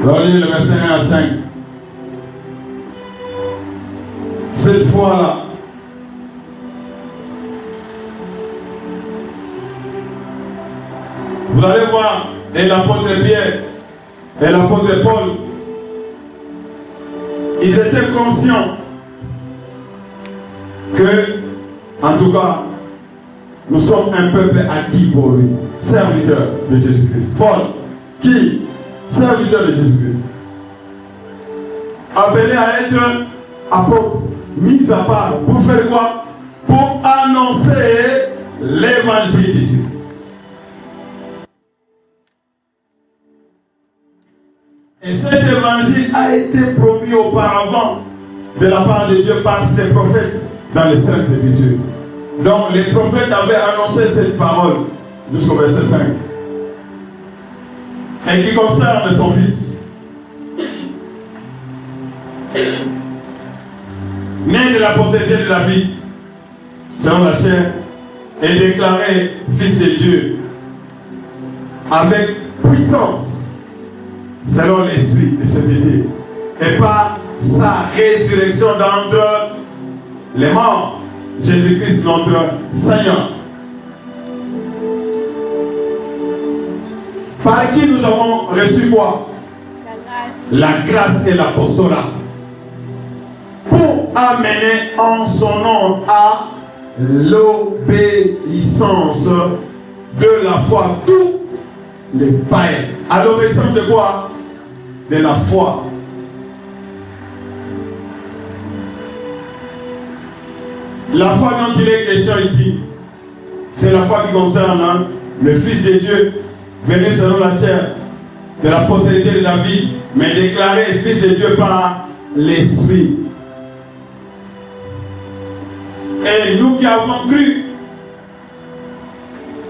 On lit le verset 1 à 5. Cette fois-là, vous allez voir, et l'apôtre Pierre et l'apôtre Paul, ils étaient conscients que, en tout cas, nous sommes un peuple acquis pour lui, serviteur de Jésus-Christ. Paul, qui? Serviteur de Jésus-Christ. Appelé à être apôtre, mis à part, pour faire quoi? Pour annoncer l'évangile de Dieu. Et cet évangile a été promis auparavant de la part de Dieu par ses prophètes dans les Saintes Écritures. Donc les prophètes avaient annoncé cette parole jusqu'au verset 5. Et qui concerne son fils. Né de la postérité de David, selon la chair, et déclaré fils de Dieu avec puissance, selon l'esprit de sainteté, et par sa résurrection d'entre les morts, Jésus-Christ notre Seigneur. Par qui nous avons reçu quoi? La grâce et l'apostolat. Pour amener en son nom à l'obéissance de la foi tous les païens. À l'obéissance de quoi? De la foi. La foi dont il est question ici, c'est la foi qui concerne le Fils de Dieu, venu selon la chair, de la postérité de David, mais déclaré Fils de Dieu par l'Esprit. Et nous qui avons cru,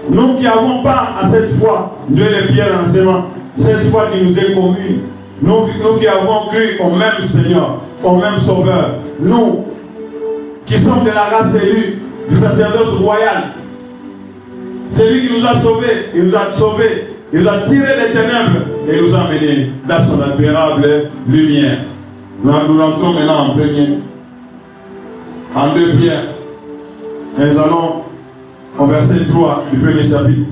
nous qui avons part à cette foi, Dieu est bien enseignement, cette foi qui nous est commune, nous qui avons cru au même Seigneur, au même Sauveur, nous qui sommes de la race élue, du sacerdoce royal, c'est lui qui nous a sauvés, il nous a sauvés, il nous a tirés des ténèbres et il nous a menés dans son admirable lumière. Nous rentrons maintenant en premier, en 2 Pierre. Et nous allons au verset 3 du premier chapitre.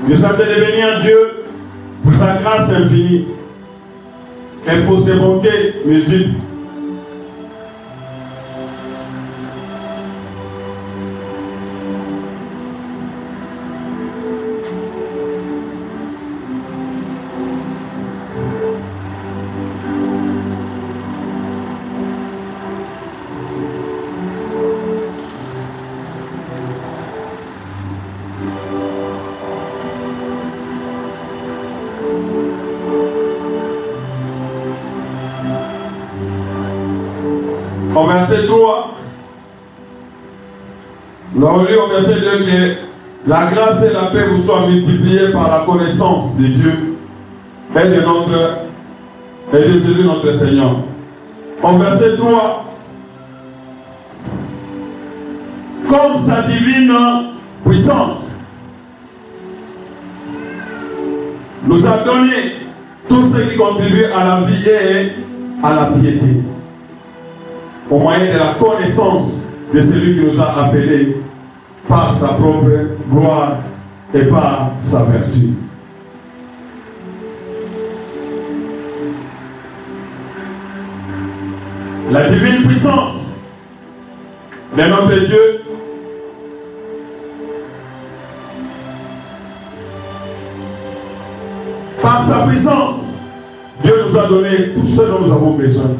Nous sommes de bénir Dieu pour sa grâce infinie et pour ses bontés multiples. Au verset 3, nous avons lu au verset 2 que la grâce et la paix vous soient multipliées par la connaissance de Dieu et de Jésus notre Seigneur. Au verset 3, comme sa divine puissance nous a donné tout ce qui contribue à la vie et à la piété, au moyen de la connaissance de celui qui nous a appelés par sa propre gloire et par sa vertu. La divine puissance de notre Dieu par sa puissance, Dieu nous a donné tout ce dont nous avons besoin.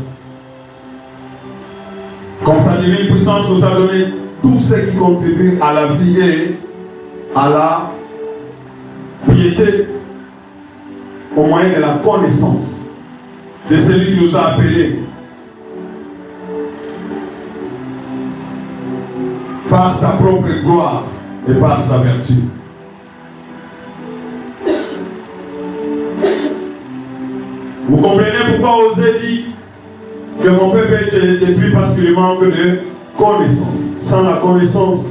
Comme sa divine puissance nous a donné tout ce qui contribue à la vie et à la piété, au moyen de la connaissance de celui qui nous a appelés par sa propre gloire et par sa vertu. Vous comprenez pourquoi Osée dit que mon peuple est détruit parce qu'il manque de connaissance. Sans la connaissance,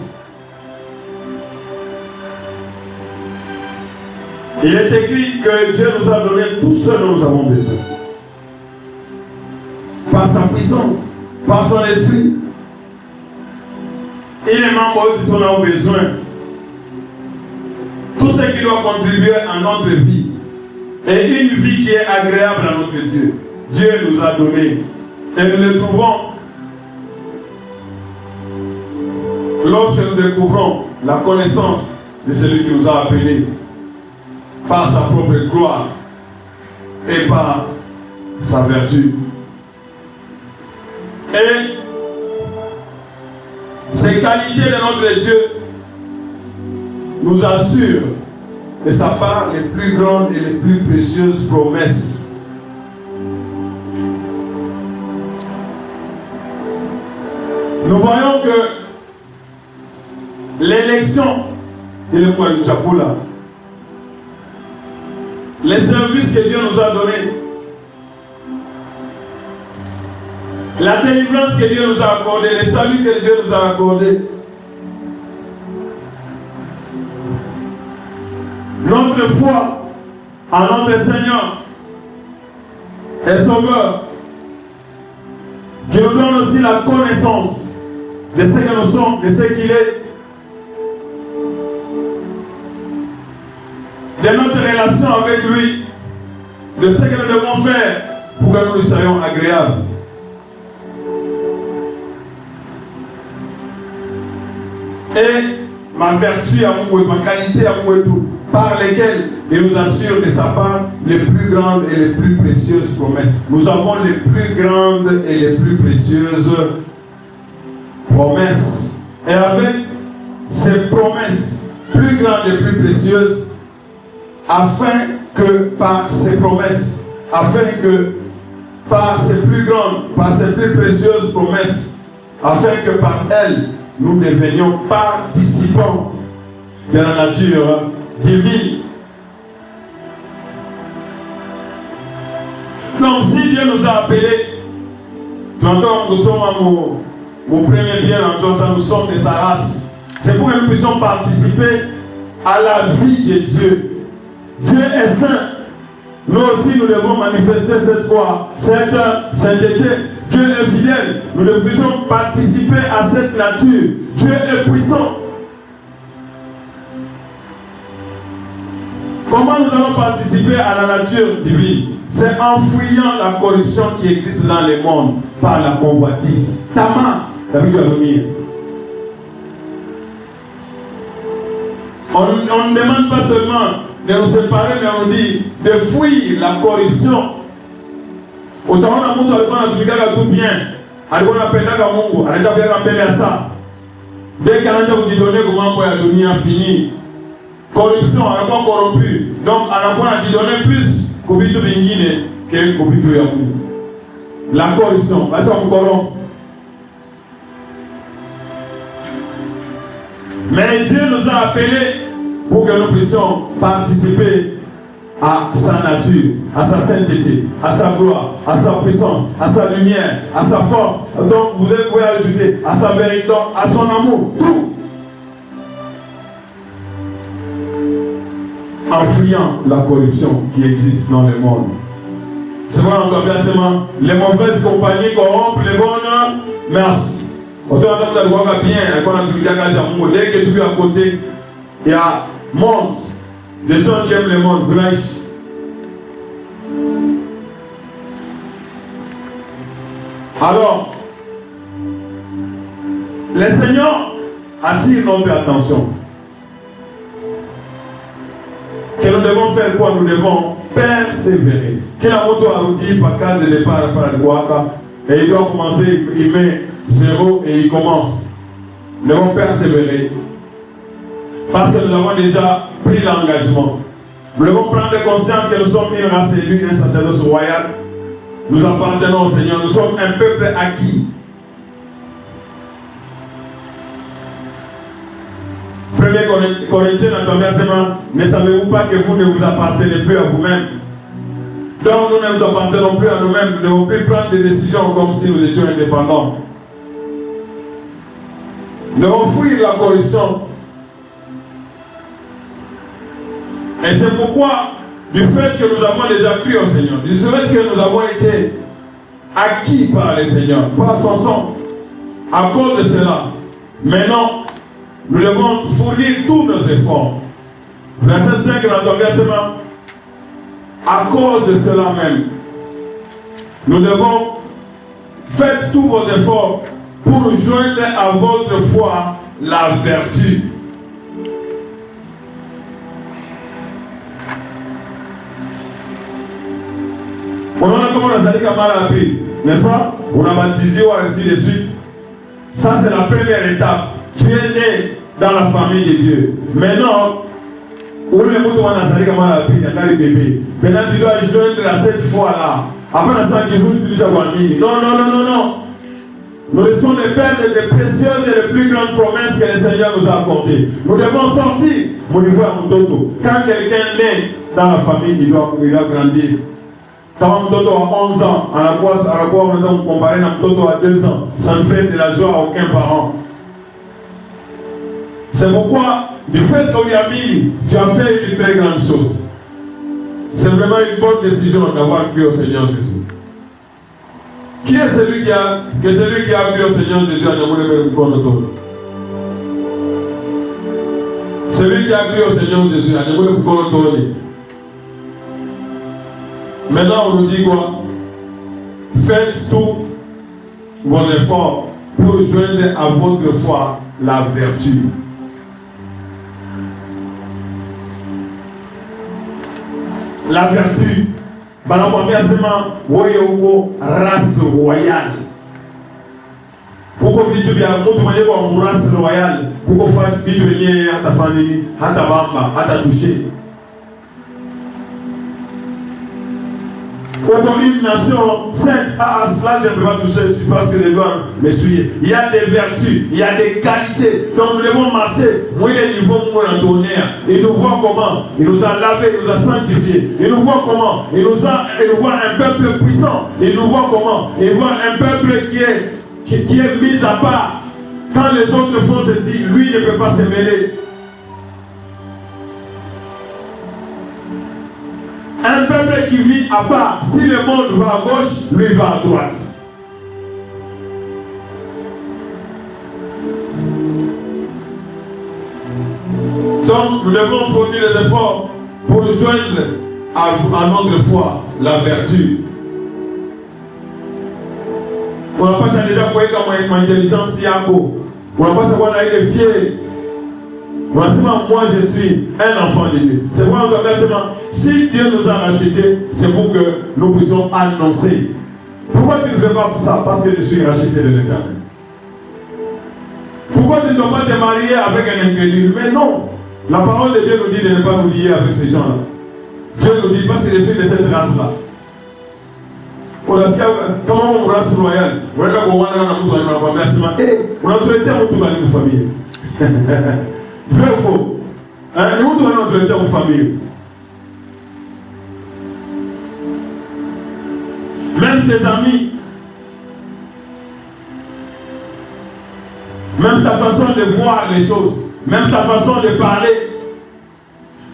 il est écrit que Dieu nous a donné tout ce dont nous avons besoin. Par sa puissance, par son esprit. Il est membre dont on a besoin. Tout ce qui doit contribuer à notre vie. Et une vie qui est agréable à notre Dieu. Dieu nous a donné. Et nous le trouvons lorsque nous découvrons la connaissance de celui qui nous a appelés par sa propre gloire et par sa vertu. Et ces qualités de notre Dieu nous assurent de sa part les plus grandes et les plus précieuses promesses. Nous voyons que l'élection de l'Équateur, les services que Dieu nous a donnés, la délivrance que Dieu nous a accordée, les saluts que Dieu nous a accordés, notre foi en notre Seigneur et Sauveur, qui nous donne aussi la connaissance de ce que nous sommes, de ce qu'il est, de notre relation avec lui, de ce que nous devons faire pour que nous lui soyons agréables. Et ma vertu à moi, ma qualité à moi, tout, par lesquelles il nous assure de sa part les plus grandes et les plus précieuses promesses. Nous avons les plus grandes et les plus précieuses promesses. Et avec ces promesses plus grandes et plus précieuses, afin que par ces promesses, afin que par ces plus grandes, par ces plus précieuses promesses, afin que par elles, nous devenions participants de la nature divine. Donc si Dieu nous a appelés, nous sommes à mon premier bien, nous sommes de sa race. C'est pour que nous puissions participer à la vie de Dieu. Dieu est saint. Nous aussi, nous devons manifester cette foi, cette sainteté. Dieu est fidèle. Nous devons participer à cette nature. Dieu est puissant. Comment nous allons participer à la nature divine? C'est en fuyant la corruption qui existe dans le monde par la convoitise. Tama, David Jalomir. On ne demande pas seulement de nous séparer, mais on dit de fuir la corruption. Autant on a monté à tout bien. Alors on appelle à Mungu, on a appelé à ça. Dès qu'on a dit donner comment pour la donner fini. Corruption, on n'a pas corrompu. Donc on a dit donner plus qu'Obitu Bingine que Obitu Yamou. La corruption, parce qu'on corrompt. Mais Dieu nous a appelés pour que nous puissions participer à sa nature, à sa sainteté, à sa gloire, à sa puissance, à sa lumière, à sa force. Donc vous pouvez ajouter à sa vérité, à son amour, tout. En fuyant la corruption qui existe dans le monde. C'est vrai, on bien seulement les mauvaises compagnies corrompent les bonnes mœurs. Dès que tu es à côté, il y a monde, les gens qui aiment le monde, blanche. Alors, le Seigneur attire notre attention. Que nous devons faire quoi? Nous devons persévérer. Que la moto a dit par cas de départ par le Waka, et il doit commencer, il met 0 et il commence. Nous devons persévérer. Parce que nous avons déjà pris l'engagement. Nous devons prendre conscience que nous sommes une race élue, un sacerdoce royal. Nous appartenons au Seigneur. Nous sommes un peuple acquis. 1 Corinthiens, ne savez-vous pas que vous ne vous appartenez plus à vous-même? Donc nous ne nous appartenons plus à nous-mêmes. Nous ne devons plus prendre des décisions comme si nous étions indépendants. de fuir la corruption. Et c'est pourquoi, du fait que nous avons déjà cru au Seigneur, du fait que nous avons été acquis par le Seigneur, par son sang, à cause de cela, maintenant, nous devons fournir tous nos efforts. Verset 5 dans notre versement, à cause de cela même, nous devons faire tous vos efforts pour joindre à votre foi la vertu. On a comment on a sali comme on a appris, n'est-ce pas? On a baptisé ou ainsi de suite. Ça c'est la première étape. Tu es né dans la famille de Dieu. Maintenant, où le monde on a sali comme on a appris, il y a le bébé. Maintenant tu dois joindre à cette foi-là. Après la salle qui joue, tu dois non. Nous risquons de perdre les précieuses et les plus grandes promesses que le Seigneur nous a accordées. Nous devons sortir au niveau à Moutoto. Quand quelqu'un est né dans la famille, il doit grandir. Quand Moutoto a 11 ans, à la quoi on a comparé à Moutoto à 2 ans, ça ne fait de la joie à aucun parent. C'est pourquoi, du fait qu'on y a mis, tu as fait une très grande chose. C'est vraiment une bonne décision d'avoir cru au Seigneur Jésus. Qui est celui qui a cru au Seigneur Jésus à Nyamoulé? Celui qui a cru au Seigneur Jésus à Nyamoulé. Maintenant, on nous dit quoi? Faites tous vos efforts pour joindre à votre foi la vertu. La vertu. Banakwambia sema wewe uko race royale. Kuko vitu vya mtu mwenye kwa race royale, kuko fasi vitu yenye hata fanini, hata bamba, hata toucher. Comme une nation sainte, cela je ne peux pas toucher parce que les doigts me suivent. Il y a des vertus, il y a des qualités. Donc nous devons marcher. Moi, il niveau mon tonnerre. Il nous voit comment. Il nous a lavé, il nous a sanctifié. Il nous voit comment. Il nous voit un peuple puissant. Il nous voit comment. Il voit un peuple qui est mis à part. Quand les autres font ceci, lui ne peut pas se mêler. Un peuple qui vit à part, si le monde va à gauche, lui va à droite. Donc, nous devons fournir les efforts pour joindre à notre foi la vertu. On n'a pas déjà trouvé comme intelligence si à quoi. On n'a pas savoir qu'il est fier. Moi je suis un enfant de Dieu. C'est pourquoi on doit dire, si Dieu nous a rachetés, c'est pour que nous puissions annoncer. Pourquoi tu ne fais pas ça? Parce que je suis racheté de l'Éternel. Pourquoi tu ne dois pas te marier avec un incrédule? Mais non. La parole de Dieu nous dit de ne pas nous lier avec ces gens-là. Dieu nous dit parce que je suis de cette race-là. Comment on race royale? On a traité notre famille. Vrai ou faux? Nous devons notre traité en famille. Même tes amis, même ta façon de voir les choses, même ta façon de parler.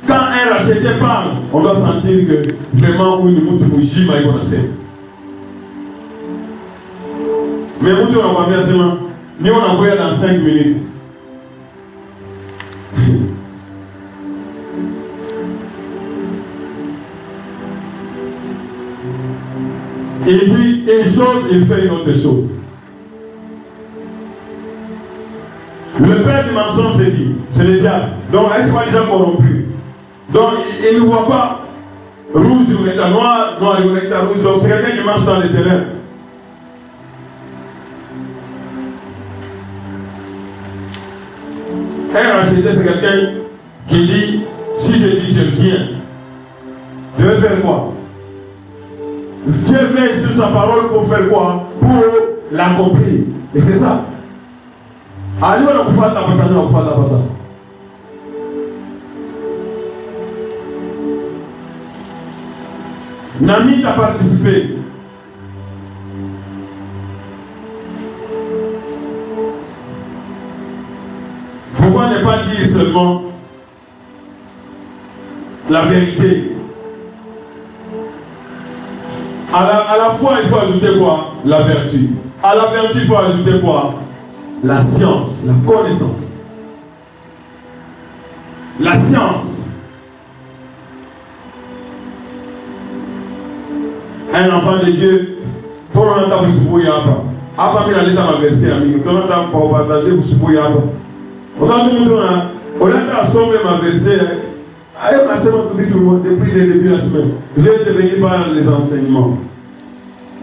Quand un racheté parle, on doit sentir que vraiment où il nous bouge, mais il connaît. Mais vous on va bien seulement, nous on a envoyé dans 5 minutes. Il dit une chose, il fait une autre chose. Le père du mensonge, c'est qui? C'est le diable. Donc, est-ce qu'on est déjà corrompu? Donc, il ne voit pas rouge, il est noir, noir, il est rouge. Donc, c'est quelqu'un qui marche dans les ténèbres. Un racheté, c'est quelqu'un qui dit, si je dis je viens, je vais faire quoi? Dieu veille sur sa parole pour faire quoi? Pour l'accomplir. Et c'est ça. Allez, on va faire la passage. Nami a participé. n'est pas dire seulement la vérité. À la foi, il faut ajouter quoi? La vertu. À la vertu, il faut ajouter quoi? La science, la connaissance. La science. Un enfant de Dieu, tout le monde a besoin de Apa mi aleta ma verset ami, tout le monde a partager pour souper yaba. Autant tout le monde a, on a assemblé ma verset. Aïe, ma semaine depuis le début de la semaine, j'ai été béni par les enseignements.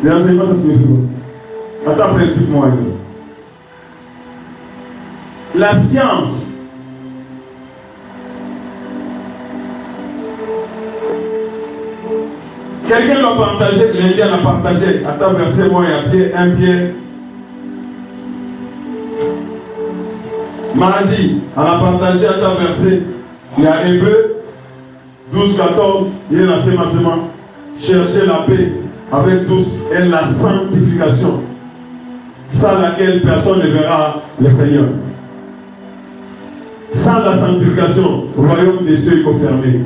Les enseignements, ça signifie quoi? Attends, principe moi. La science. Quelqu'un doit partager, l'Indien l'a partagé. Attends, verset moi, il y a un pied. Mardi, on a partagé, attends, verset. Il y a Hébreu 12, 14. Il est lancé massivement. Chercher la paix avec tous et la sanctification, sans laquelle personne ne verra le Seigneur. Sans la sanctification, le royaume des cieux est confirmé.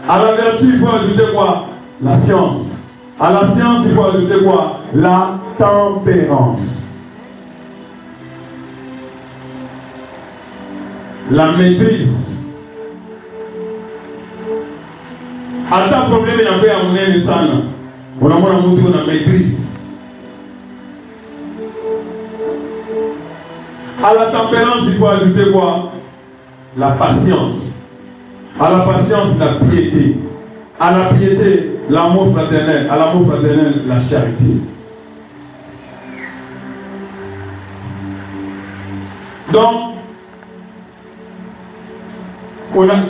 À la vertu, il faut ajouter quoi? La science. À la science, il faut ajouter quoi? La tempérance. La maîtrise. À ta problème, il y a pas à mener ça. On a montré la maîtrise. À la tempérance, il faut ajouter quoi? La patience. À la patience, la piété. À la piété, l'amour fraternel. À l'amour fraternel, la charité. Donc,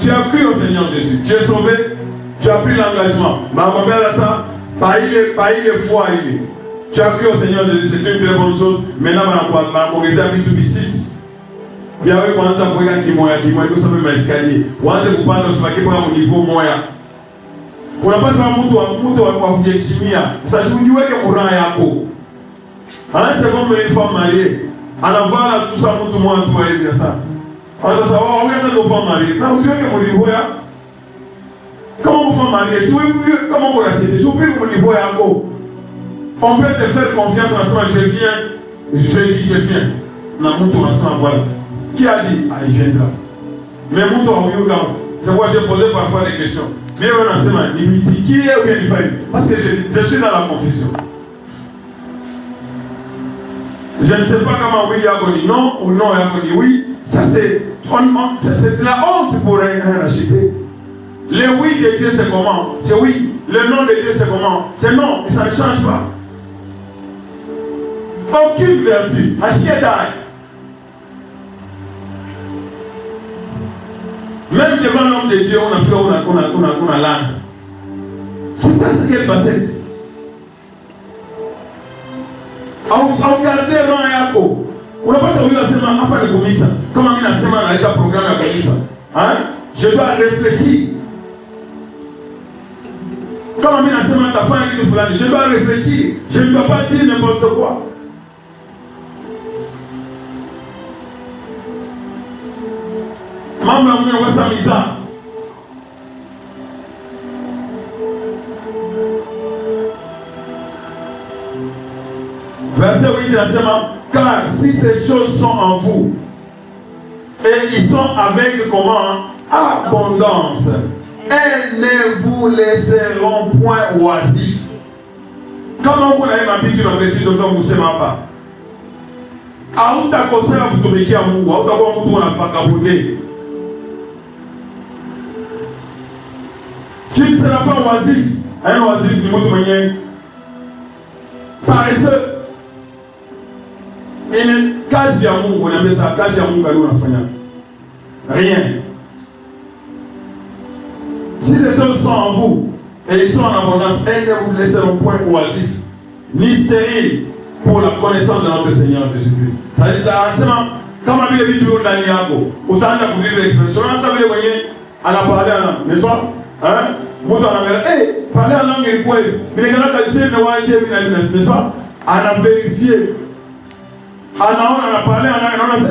tu as cru au Seigneur Jésus. Tu es sauvé. Tu as pris l'engagement. Ma mère a ça. Par il est foi. Tu as cru au Seigneur Jésus. C'est une très bonne chose. Maintenant, ma mère a mis tout 6. Bien oui, quand ça pourrait être qui moya, tout ça peut m'escalier. Quand c'est pour pas sur qui au niveau moya. On n'a pas ça mutu wa kujeshimia. Sasa ujiweke muraya yako. C'est comme une femme mariée. Anavala tout ça mutu mwa tu hivi sasa. Sasa wao wanaweza ndio femme mariée. Na ujiweke mu niveau ya. Comment vous femme mariée? Comment vous l'achetez? Je peux mu niveau yako. On peut te faire confiance en soi, je viens. Na mutu ensemble voilà. Qui a dit? Ah, il viendra. Mais mon tour, c'est pourquoi j'ai posé parfois des questions. Mais on a dit, il me dit qui est ou bien il fait? Parce que je suis dans la confusion. Je ne sais pas comment oui, il a dit non ou non, il a dit oui. Ça, c'est de la honte pour un acheter. Le oui de Dieu, c'est comment? C'est oui. Le non de Dieu, c'est comment? C'est non. Et ça ne change pas. Aucune vertu. Acheter d'ail. Même devant l'homme de Dieu, on a fait, on a l'âme. C'est ça ce qu'elle passait. On regardait l'homme et Yako. On n'a pas salué la semaine, on n'a pas de commission. Comment on a la semaine avec un programme à commission? Je dois réfléchir. Comment on a la semaine, ta femme est une je dois réfléchir. Je ne dois pas dire n'importe quoi. Maman mwenye wasa miza. Verset 8 nasema, car si ces choses sont en vous et ils sont avec comment? Abondance, elles ne vous laisseront point oisifs. Comment vous n'avez ma pique dans la vertu de comme vous savez pas? Hautakosea kutumikia Mungu, hautakuwa mtu unafakabude. Tu ne seras pas oisif. Un oisif, c'est mtu mwenye paresseux. Ile kazi ya Mungu, unaambia sa kazi ya Mungu ndio unafanya. Rien. Si ces choses sont en vous et ils sont en abondance, elles ne vous laisseront point oisifs, ni stériles pour la connaissance de notre Seigneur Jésus-Christ. C'est-à-dire, comme on dit le dans l'Iago, autant de vivre l'expression, on savait le voyer à la parole, n'est-ce pas? Vous avez parlé en langue et quoi? Mais les gars, n'est-ce pas? On a vérifié. On a parlé en langue, on a dit,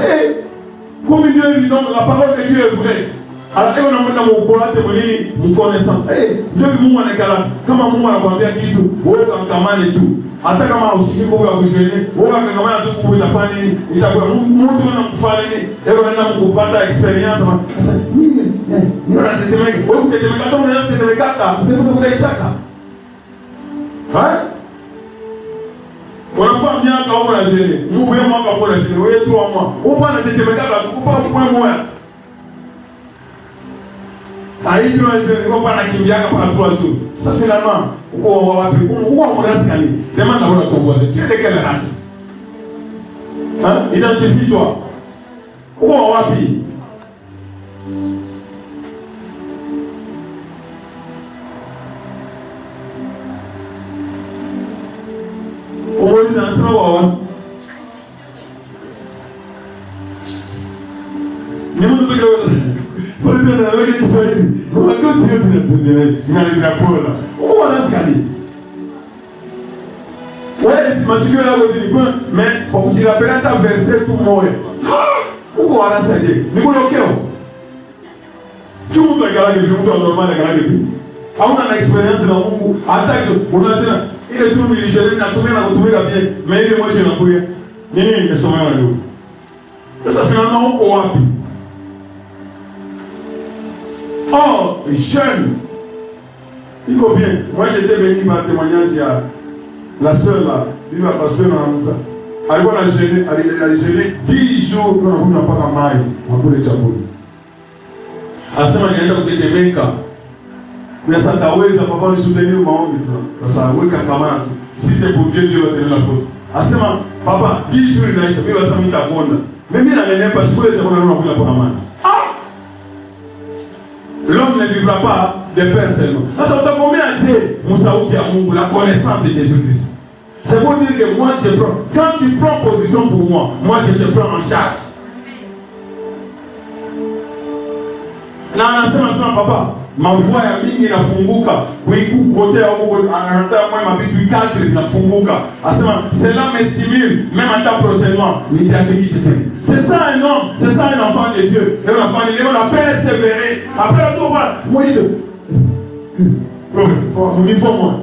Comme Dieu est évident, la parole de Dieu est vraie. Alors, on a mon connaissance. Dieu veut mon éclat. Comment mon a dit tout, ou quand et tout. Attends, comment aussi pour vous gêner, ou quand tout pour la famille, il a mon famille, et on a mon expérience. On a fait bien quand on a gêné. Nous voyons moi pour la gêner. Vous voyez 3 mois. On va la déterminer ou pas moins moins. Aïe, tu vas pas la qui vient par 3 jours. Ça finalement, on va appeler. Où on va se gagner? Demande d'abord à ton voisin. Tu es de quelle race? Hein? Identifie-toi. Où on va appeler? On va dire ensemble. Ni mon truc là. On va dire avec les Israéliens. On va continuer de la peau là. Où on va se gagner? Ouais, c'est ma figure là où tu dis, mais pour tu l'appelles ta verset tout mort. Où on va se gagner? Ni mon local. Tu montes la galère de vie, tu montes normal la galère de vie. On a une expérience dans mon goût. Attaque, on a dit, il est tout militaire, il a tout bien, mais il est moins chez la couille. Il est sommet en l'eau. Ça finalement, on va. Oh, les jeunes. Il faut bien. Moi, j'étais venu par témoignage, il y a la soeur là, il va passer dans ça. Elle a gêné 10 jours, on n'a pas de maille, on a les chapeaux. À ce moment, il y a des mecs. Mais ça t'a oué, ça papa nous soutenir au moment où ça a oué quand si c'est pour Dieu, Dieu va tenir la force. À ce moment, papa, 10 jours, il a échappé, il va s'amener ta bonne. Mais il n'a pas parce que les gens n'ont pas la main. Ah! L'homme ne vivra pas de pain seulement. Ça t'a combien à dire, Moussaoui Amour, la connaissance de Jésus-Christ. C'est pour dire que moi, je prends. Quand tu prends position pour moi, moi, je te prends en charge. Non, c'est papa. Ma voix est mingi na funguka. Kuiku côté anata moi ma bitu 4 na funguka. Asema cela me stimule même à temps prochainement. C'est ça un homme, c'est ça un enfant de Dieu. Et un enfant de Dieu, on a persévéré. Après tout moi il faut moi.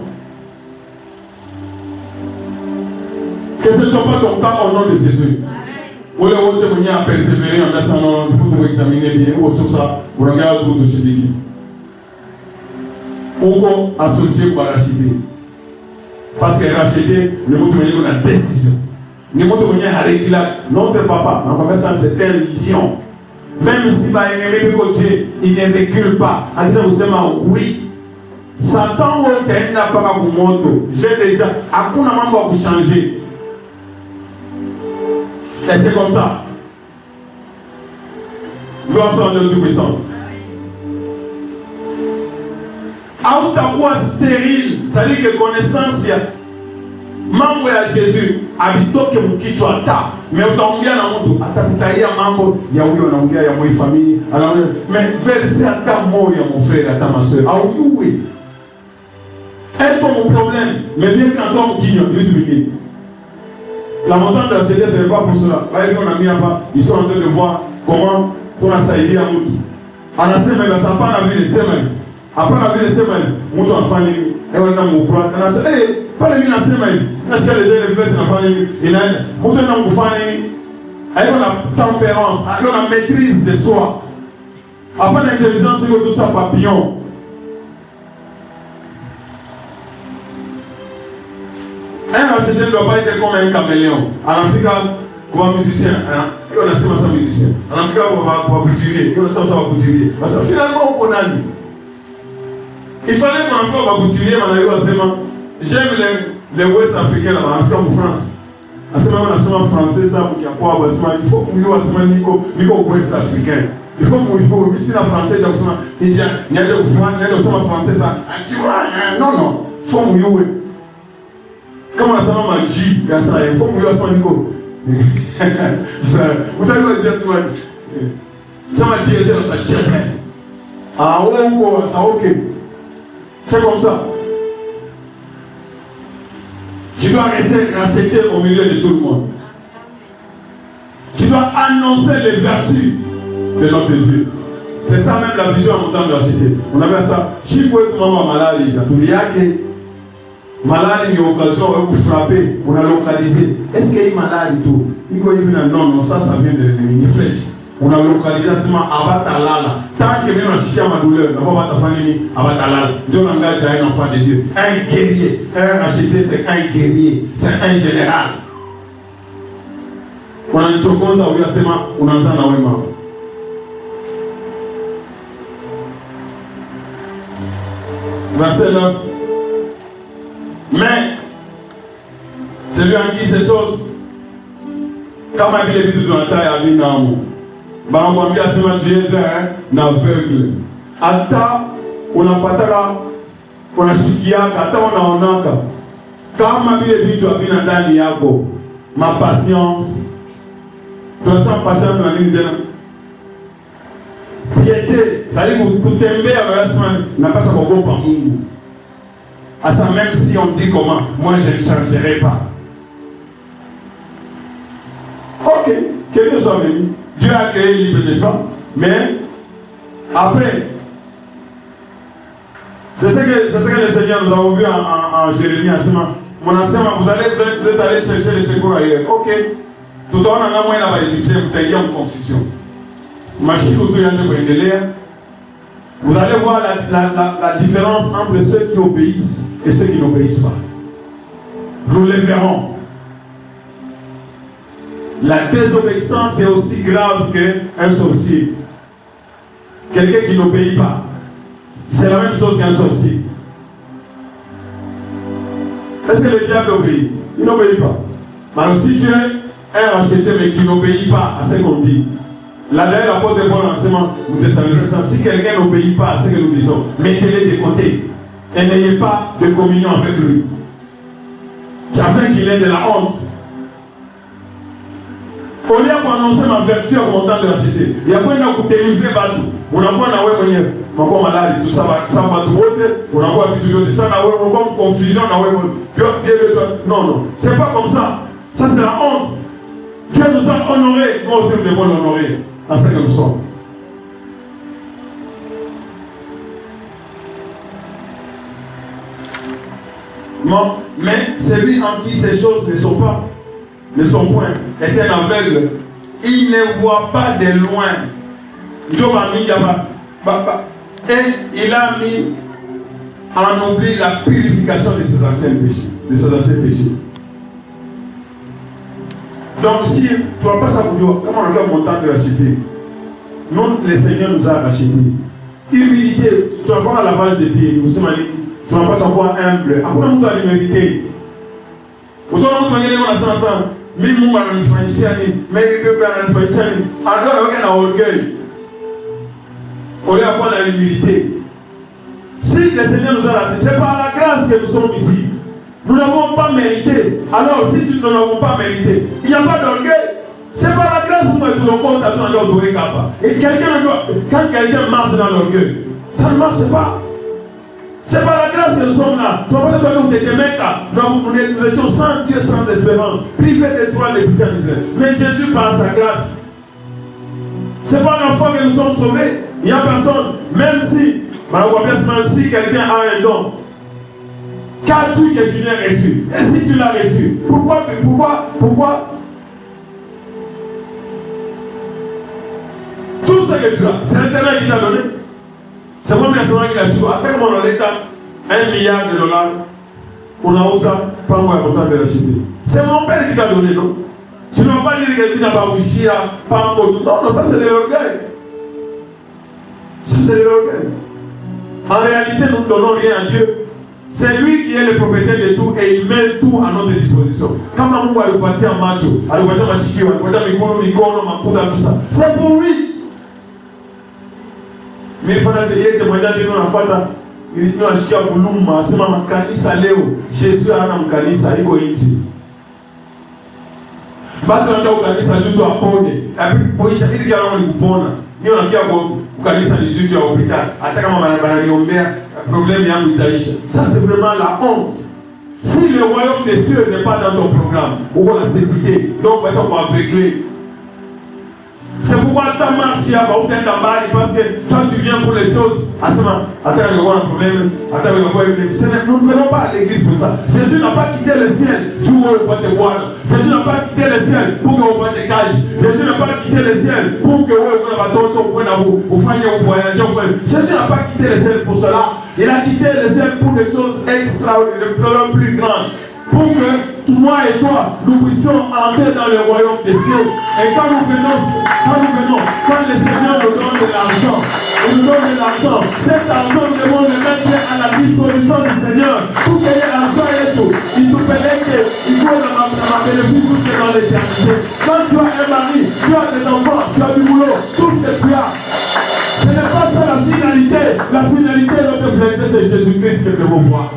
Que ce ne soit pas ton cas au nom de Jésus. Ou les autres témoignages à persévérer en descendant, il faut examiner bien ou sur ça, vous regardez autour de cette église. Ou associé pour racheter. Parce que racheter, le mot de la décision. Le mot de notre papa, en commerçant, c'est un lion. Même si il ne recule pas, en disant vous oui. Satan n'a pas de moto. J'ai déjà, à quoi on va vous changer? Et c'est comme ça. Gloire soit Dieu Tout-Puissant. À ta voix stérile, c'est-à-dire que connaissance, mambo ya Jésus, habito que vous quittez à ta, mais vous t'envoyez dans mon dos. Atakutaïa mambo, ya oui on envoie ya moi famille, alors mais verser à ta mort ya mon frère, à ta ma soeur. Ah oui. Est-ce mon problème? Mais bien quand on qui Dieu la montagne de la CD, ce n'est pas pour cela. On a mis là-bas, ils sont en train de voir comment on a saïdi à Moutou. En la semaine, ça n'a pas la vie de semaine. Après la vie de semaine, Moutou a famille, et on a mon bras. On a dit, hé, pas la vie de la semaine. On a dit, les gens, les frères, c'est la famille. Et là, Moutou a mon famille. Avec la tempérance, avec la maîtrise de soi. Après l'intelligence, c'est tout ça papillon. Un acheteur ne doit pas être comme un caméléon. En Afrique, comme un musicien, on a ça musicien. En Afrique, on va couturier. On a ça couturier. Parce que finalement, on a mis. Il fallait qu'on fasse un couturier, j'aime les Ouest africains là-bas, en France. À ce moment, on a français, ça, il faut qu'on y ait Ouest africain. Il faut qu'on y ait si la français, il y a des français, ça. Non, non, il faut qu'on y ait. Comment ça va dit, il faut que vous soyez Nico. Vous avez le geste, ça m'a dit, c'est un geste. Ah, ouais, ça ok. C'est comme ça. Tu dois rester accepté au milieu de tout le monde. Tu dois annoncer les vertus de notre Dieu. C'est ça même la vision en montant de la cité. On appelle ça Chipoué Maman Malali. Malali, il y a occasion de frapper, on a localisé. Est-ce qu'il y a une maladie tout? Il y a non, non, ça vient de l'ennemi flèche. On a localisé seulement Abatalala. Tant que nous cherchons ma douleur, nous avons ta famille Abatalala. Dieu engage un enfant de Dieu. Un guerrier. Un acheté, c'est un guerrier. C'est un général. On a une chose comme ça, on a ça dans le monde. Verset 9. Mais, celui en qui ces choses, comme a dit les vidéos de la taille à l'inamour, on va bien se mettre un aveugle. Ata, on a pas on a chikiaka, ata on a onaka. Comme a dit les vidéos de la taille à l'inamour, ma patience, tu as sans patience dans la ligne de piété, ça veut dire que vous t'aimez à la semaine, n'a pas ça pour bon par Mungu. À ça, même si on dit comment, moi je ne changerai pas. Ok, quelque chose venu. Dieu a créé libre, n'est-ce pas? Mais après, c'est ce que le Seigneur nous avons vu en Jérémie enseignement. Mon enseignement, vous allez chercher le secours ailleurs. Ok. Tout le monde a moyen d'avoir Égyptien, vous avez en confusion. Vous allez voir la différence entre ceux qui obéissent et ceux qui n'obéissent pas. Nous les verrons. La désobéissance est aussi grave qu'un sorcier. Quelqu'un qui n'obéit pas. C'est la même chose qu'un sorcier. Est-ce que le diable obéit? Il n'obéit pas. Mais si tu es un racheté mais qui n'obéit pas à ce qu'on dit, là d'ailleurs l'apôtre Paul enseignement nous descendons. Si quelqu'un n'obéit pas à ce que nous disons, mettez-les de côté et n'ayez pas de communion avec lui, afin qu'il ait de la honte. Au lieu d'annoncer ma vertu en montant de la cité, il y a pas de délivrer partout. On n'a pas de malade, tout ça va trop, on n'a pas de ça, on n'a pas de confusion. Non, non, c'est pas comme ça. Ça c'est la honte. Dieu nous a honorés, moi aussi nous devons l'honorer à ce que nous sommes. Non, mais celui en qui ces choses ne sont point, est un aveugle. Il ne voit pas de loin. Dieu m'a mis et il a mis en oubli la purification de ses anciens péchés. Donc si tu ne vois pas ça pour Dieu, comment on va monter de la cité? Non, le Seigneur nous a rachetés. Humilité, tu vas voir à la base des pieds, nous sommes tu ne vas pas savoir humble. Après, nous allons mériter. Nous allons gagner les ensemble. Mais nous allons faire ici, mais nous allons faire ici. Alors, on a orgueil. On va avoir la humilité. Si le Seigneur nous a rachetés, c'est par la grâce que nous sommes ici. Nous n'avons pas mérité. Alors, si nous n'avons pas mérité, il n'y a pas d'orgueil. C'est par la grâce que nous avons à ton et quand quelqu'un marche dans l'orgueil, ça ne marche pas. C'est par la grâce que nous sommes là. Tu vas pas dire que nous étions là. Nous étions sans Dieu, sans espérance, privés de toi, les citoyens d'Israël. Mais Jésus, par sa grâce, c'est par la foi que nous sommes sauvés. Il n'y a personne, même si quelqu'un a un don, qu'as-tu que tu l'aies reçu? Et si tu l'as reçu, pourquoi tout ce que tu as, c'est l'Éternel qui t'a donné. C'est moi personnellement qui l'a su. À quel moment l'État, $1 milliard, on a osé pas moi à de la cité. C'est mon père qui t'a donné, non? Tu ne vas pas dire que tu n'as pas réussi à pas non, non, ça c'est de l'orgueil. Ça c'est de l'orgueil. En réalité, nous ne donnons rien à Dieu. C'est lui qui est le propriétaire de tout et il met tout à notre disposition. Quand on va le partir en macho, à le partir en chichi, à le partir en mikono, makuda, tout ça, c'est pour lui. Mais il faut dire que moi, j'ai dit à Fata, il dit à Chia Bouluma, c'est ma kanisa Léo, Jésus a un kanisa, il est inji. Batu ndio kanisa juto apone, puis kuisha ili kia wangu kupona. Ni unakia kwa kanisa ni juto ya hospitali, hata kama wananiombea problème yangu itaisha. Ça c'est vraiment la honte. Si le royaume des cieux n'est pas dans ton programme, ou on a cécité, donc on va aveugler. C'est pourquoi ta marche ici va obtenir ta balle parce que toi tu viens pour les choses. Attends, il y a un problème. Attends, il y a un problème. Nous ne venons pas à l'église pour ça. Jésus n'a pas quitté le ciel pour que vous te voir. Jésus n'a pas quitté le ciel pour que vous te cages. Jésus n'a pas quitté le ciel pour que vous voyagez. Jésus n'a pas quitté le ciel pour cela. Il a quitté le ciel pour des choses extraordinaires, plus grandes. Pour que moi et toi, nous puissions entrer dans le royaume des cieux. Et quand le Seigneur nous donne de l'argent, il nous donne de l'argent. Cet argent, nous devons le mettre à la disposition du Seigneur. Pour qu'il y ait l'argent et tout. Il nous permet qu'il faut ma bénéfice jusque dans l'éternité. Quand tu as un mari, tu as des enfants, tu as du boulot, tout ce que tu as. Ce n'est pas ça la finalité. La finalité de notre finalité, c'est Jésus-Christ que nous devons voir.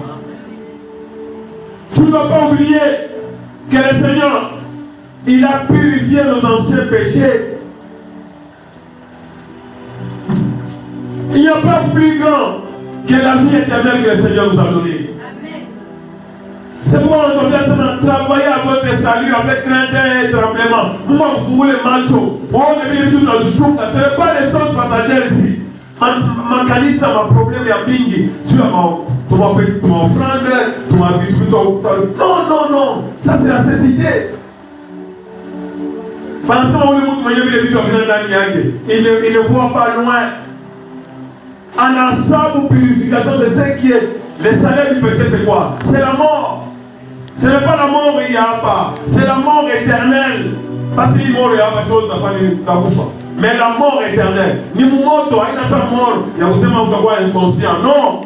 Tu ne dois pas oublier que le Seigneur, il a purifié nos anciens péchés. Il n'y a pas plus grand que la vie éternelle que le Seigneur nous a donnée. C'est pourquoi on doit bien travailler à votre salut avec crainte et tremblement. Moi, vous voulez macho. Ce n'est pas les choses passagères ici. Mankanisa ma problème ya mingi. Tu as ma offrande, tu m'as habitué. Non. Ça c'est la cécité. Pendant ce moment, il ne voit pas loin. En ensemble purification, c'est ce qui est. Le salaire du péché, c'est quoi? C'est la mort. Ce n'est pas la mort, il n'y a pas. C'est la mort éternelle. Parce qu'il est mort, il y a pas de chose dans mais la mort éternelle. Ni mort, il y a sa mort. Il y a aussi un inconscient. Non.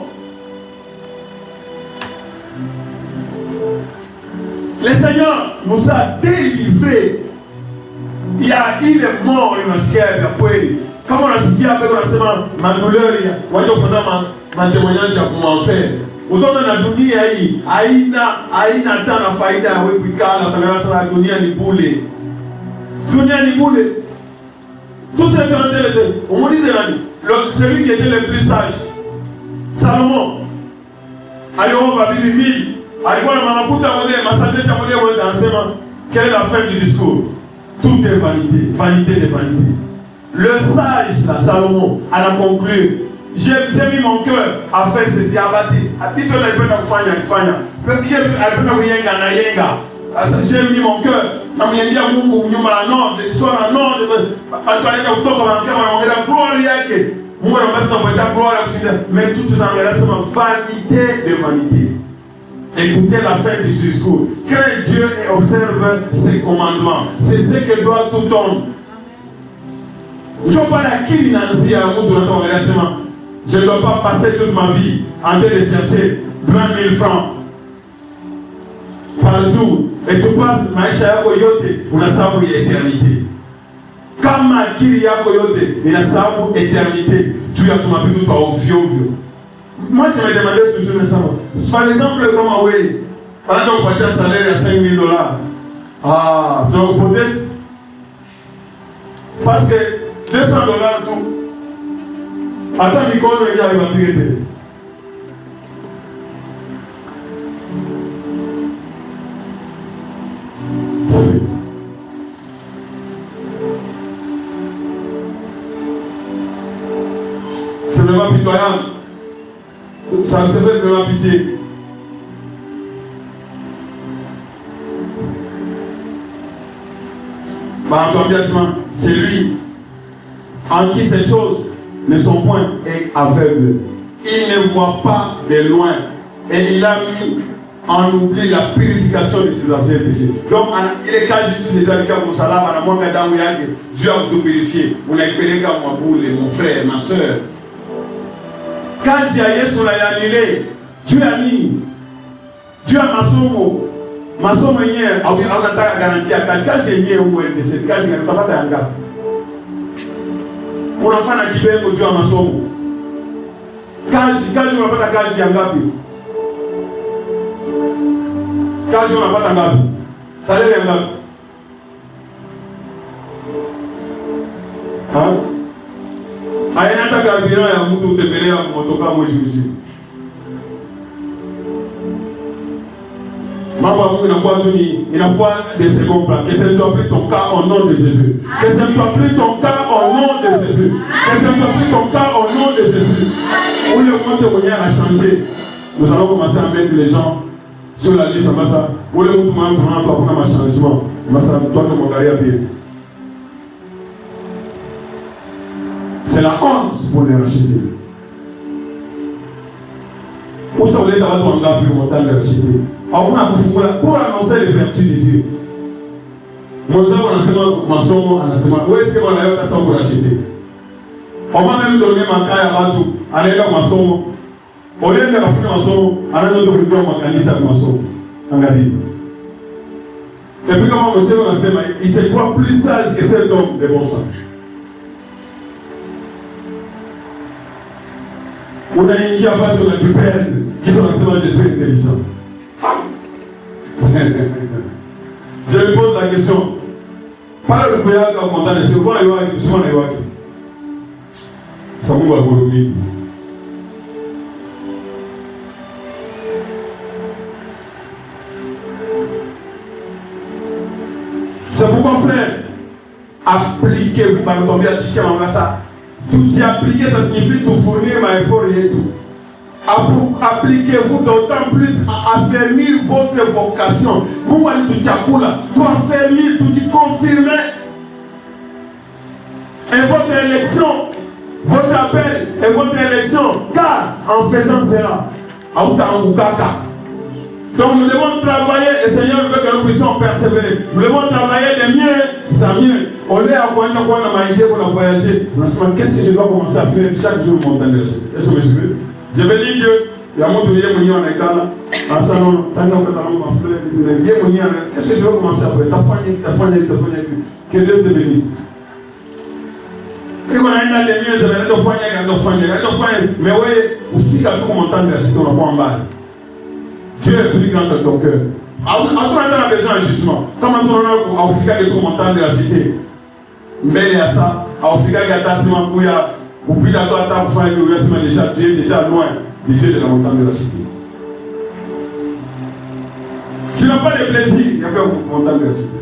Le Seigneur nous a délivrés. Il y a une mort, une ciel, après. Comme on a suivi avec ma douleur, ma témoignage pour m'en faire. Utaona na dunia hii haina hata na faida ya wewe kukaa na sana dunia ni bure. Dunia ni bure. Tout ce qu'on intéressé, on me disait celui qui était le plus sage, Salomon, alikuwa babibi mili, alikuwa na makuta modèle, massage ya modèle d'enseignement. Quelle est la fin du discours? Tout est vanité, vanité de vanité. Le sage, là, Salomon, elle a conclu. J'ai mis mon cœur à faire ceci, à bâtir. J'ai mis mon cœur. Mais tout ça, vanité de vanité. Écoutez la fin du discours. Crains Dieu et observe ses commandements. C'est ce que doit tout homme. Je ne dois pas passer toute ma vie en train de chercher 20 000 francs par jour. Et tu passes maisha yako yote unasababu ya éternité. Kama akili yako yote inasababu éternité, tu as kumapita kwa ovyo ovyo. Moi je me demandais toujours ça. Par exemple, comme oui, pendant qu'on paye un salaire à 5 000 $. Ah, donc peut-être parce que 200 $ tout. Attends, Nicole, il va payer. C'est vraiment pitoyable. Ça me fait vraiment pitié. Bah, c'est lui en qui ces choses ne son point est aveugle. Il ne voit pas de loin. Et il a mis en oubli la purification de ses anciens péchés. Donc, il est cas juste ces gens qui ont salama, Dieu a tout purifié. On a appelé mon frère, ma soeur. Quand il y a Yesu la yanile, Dieu a mis, Dieu a masomo. Masomo yeye, au anataka garantia kazi yenyewe uende, c'est kazi inatapata yanga. Unafanya kibengo juu ya masomo. Kazi unapata kazi ya ngapi? Kazi unapata ngapi? Salary ya ngapi? Haina hata kazi ya mtu utembelea kutoka mwezi mzima. Il n'a pas de second plan. Que ça ne soit plus ton cas au nom de Jésus. Que ça ne soit plus ton cas au nom de Jésus. Que ça ne soit plus ton cas au nom de Jésus. Où le monde témoignage a changé. Nous allons commencer à mettre les gens sur la liste. Où le monde a changement. Toi, tu m'as à pied. C'est la honte pour les racheter. Où sont les gens qui ont plus longtemps de racheter? Pour annoncer les vertus de Dieu. Moi, je où est-ce que on a eu ça pour acheter? On m'a même donné ma caille à Batou, à l'aide de ma somme. Au lieu de la foutre ma somme, à l'aide de ma canisse à ma somme. Et puis, comment il se croit plus sage que cet homme de bon sens. On a une qui a fait sur la dupelle, qui sont enseignements de Jésus intelligent. Je lui pose la question. Par le prière quand on entend les secondes, il va être souvent les voix. Ça vous va pour lui. C'est pourquoi, frère, appliquez-vous par le combien de chiens en ça. Tout y appliquer, ça signifie tout fournir, mais il faut rien tout. Appliquez-vous d'autant plus à affermir votre vocation. Pourquoi tu t'accoules? Tu affermir, tu te confirmer. Et votre élection, votre appel et votre élection, car en faisant cela, donc nous devons travailler, et le Seigneur veut que nous puissions persévérer. Nous devons travailler des mieux, ça mieux. On est à quoi on a idée pour la voyager. Qu'est-ce que je dois commencer à faire chaque jour mon temps de recherche? Est-ce que vous me suivez? Je vais dire Dieu, il y a mon tour, il y a mon en égal, en salon, tant que ma frère, il y a mon qu'est-ce que je dois commencer à faire? Ta famille, que Dieu te bénisse. Et quand on a des mieux, je vais te faire, mais oui, aussi quand tout mon temps de recherche, on n'a pas en bas. Dieu est plus grand que ton cœur. À tout moment, on a besoin de jugement. Comme on a offert de tout mon temps de la cité. Mais il y a ça. À offrir qu'il y a ta semaine où il y a. Ou puis d'accord, à ta fin, déjà, Dieu est déjà loin du Dieu de la montagne de la cité. Tu n'as pas de plaisir, il n'y a pas de montagne de la cité.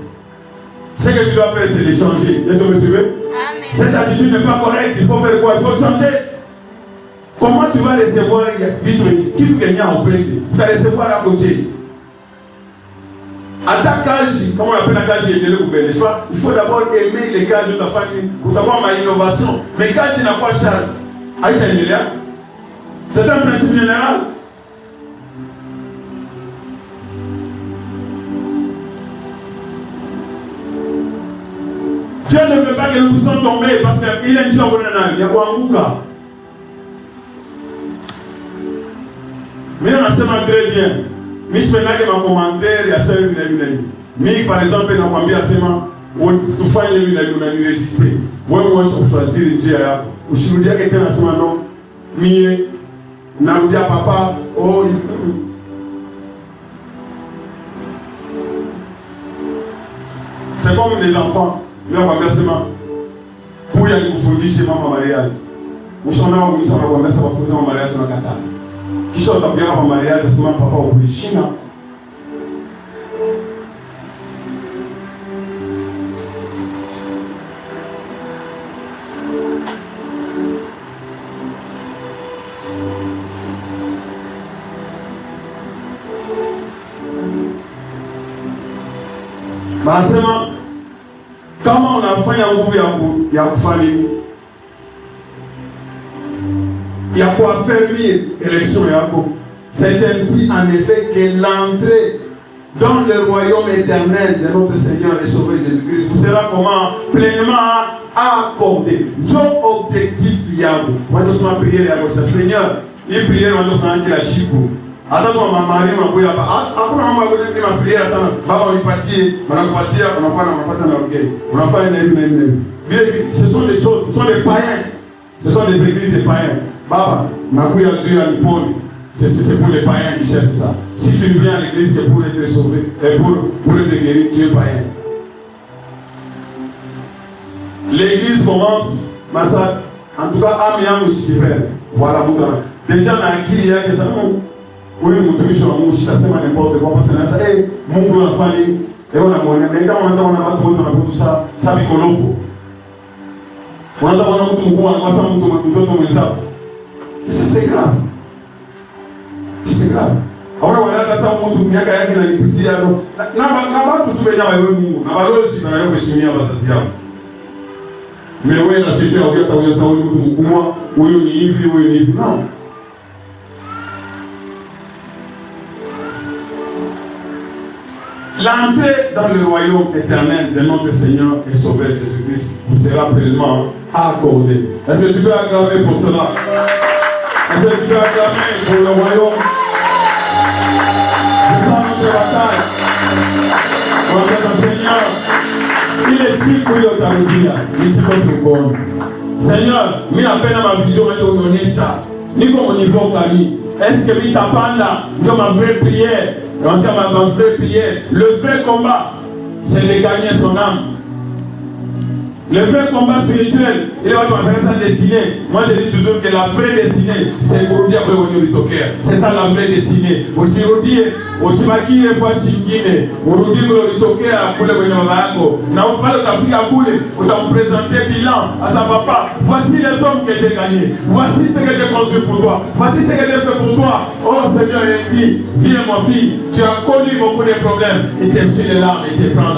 Ce que tu dois faire, c'est de changer. Est-ce que vous me suivez? Cette attitude n'est pas correcte. Il faut faire quoi? Il faut changer. Comment tu vas recevoir qui tu gagnes en plein? Tu vas recevoir à côté. À ta cage, comment on appelle la cage il faut d'abord aimer les cages de ta famille pour avoir ma innovation. Mais quand tu n'as pas charge, c'est un principe général. Dieu ne veut pas que nous puissions tomber parce qu'il est déjà il y a un bouca. Mais on a seulement très bien. Mais je fais un commentaire, il y a ça une. Mais par exemple, on a combien seulement tu fais une résister. Moi, je choisir une Dieu. Je suis dit que tu as seulement non. Mais n'a dit à papa, oh, c'est comme les enfants. Nous avons versement. Pour y aller vous fonder chez moi mon mariage. Vous sont là où ils sont là pour mettre ça pour fonder mon mariage sur la Qatar. Qui sont bien avant mariage, c'est mon papa au plus Chine. Comment on a fait un goût, il y a famille. Il y a quoi faire élection. C'est ainsi en effet que l'entrée dans le royaume éternel de notre Seigneur et Sauveur Jésus-Christ vous sera comment pleinement accordé. Dieu objectif fiable. Moi je suis en prière à Seigneur. Il prière moi je suis en la chico. Attends ma mari m'a dit après ma prière ça va on partir on a pas dans l'orgueil. On a fait une ce sont des choses, ce sont des païens. Ce sont des églises des païens. Baba, ma couille à Dieu à l'épaule. C'est pour les païens qui cherchent ça. Si tu viens à l'église, c'est pour être sauvé et pour être guéri, tu es païen. L'église commence, en tout cas, Amiens ou super. Voilà, déjà, on a acquis il y a que ça. Oui, mon truc sur mon chita, c'est n'importe quoi. Parce que ça, mon gars, la famille, et on a mon mais quand on a tout ça, ça fait qu'on on a tout ça. C'est grave. C'est grave. Alors, on a ça, on a tout bien qu'il y a des petits. On a tout bien avec nous. On a aussi dans la question à la mais oui, la société a ouvert à ça, moi, oui, non. L'entrée dans le royaume éternel de notre Seigneur et Sauveur Jésus-Christ vous sera pleinement accordée. Est-ce que tu peux acclamer pour cela? Est-ce que tu peux acclamer pour le royaume? C'est ça notre bataille. Notre Seigneur, il est si cool ta vie. Il se passe le bon. Seigneur, mais à peine ma vision est donnée ça. Ni comme au niveau famille. Est-ce que tu t'appelles là dans ma vraie prière? Ma vraie prière, le vrai combat, c'est de gagner son âme. Le vrai combat spirituel, il va penser sa destinée. Moi je dis toujours que la vraie destinée, c'est pour dire que le cœur. C'est ça la vraie destinée. Aussi aussi maki les fois chingine, aujourd'hui le cœur pour le bonheur. N'a pas le trafic à couler, on t'a présenté bilan à sa papa. Voici les hommes que j'ai gagnés. Voici ce que j'ai construit pour toi. Voici ce que j'ai fait pour toi. Oh Seigneur, il dit, viens ma fille, tu as connu beaucoup de problèmes. Il t'essuie les larmes, il te prend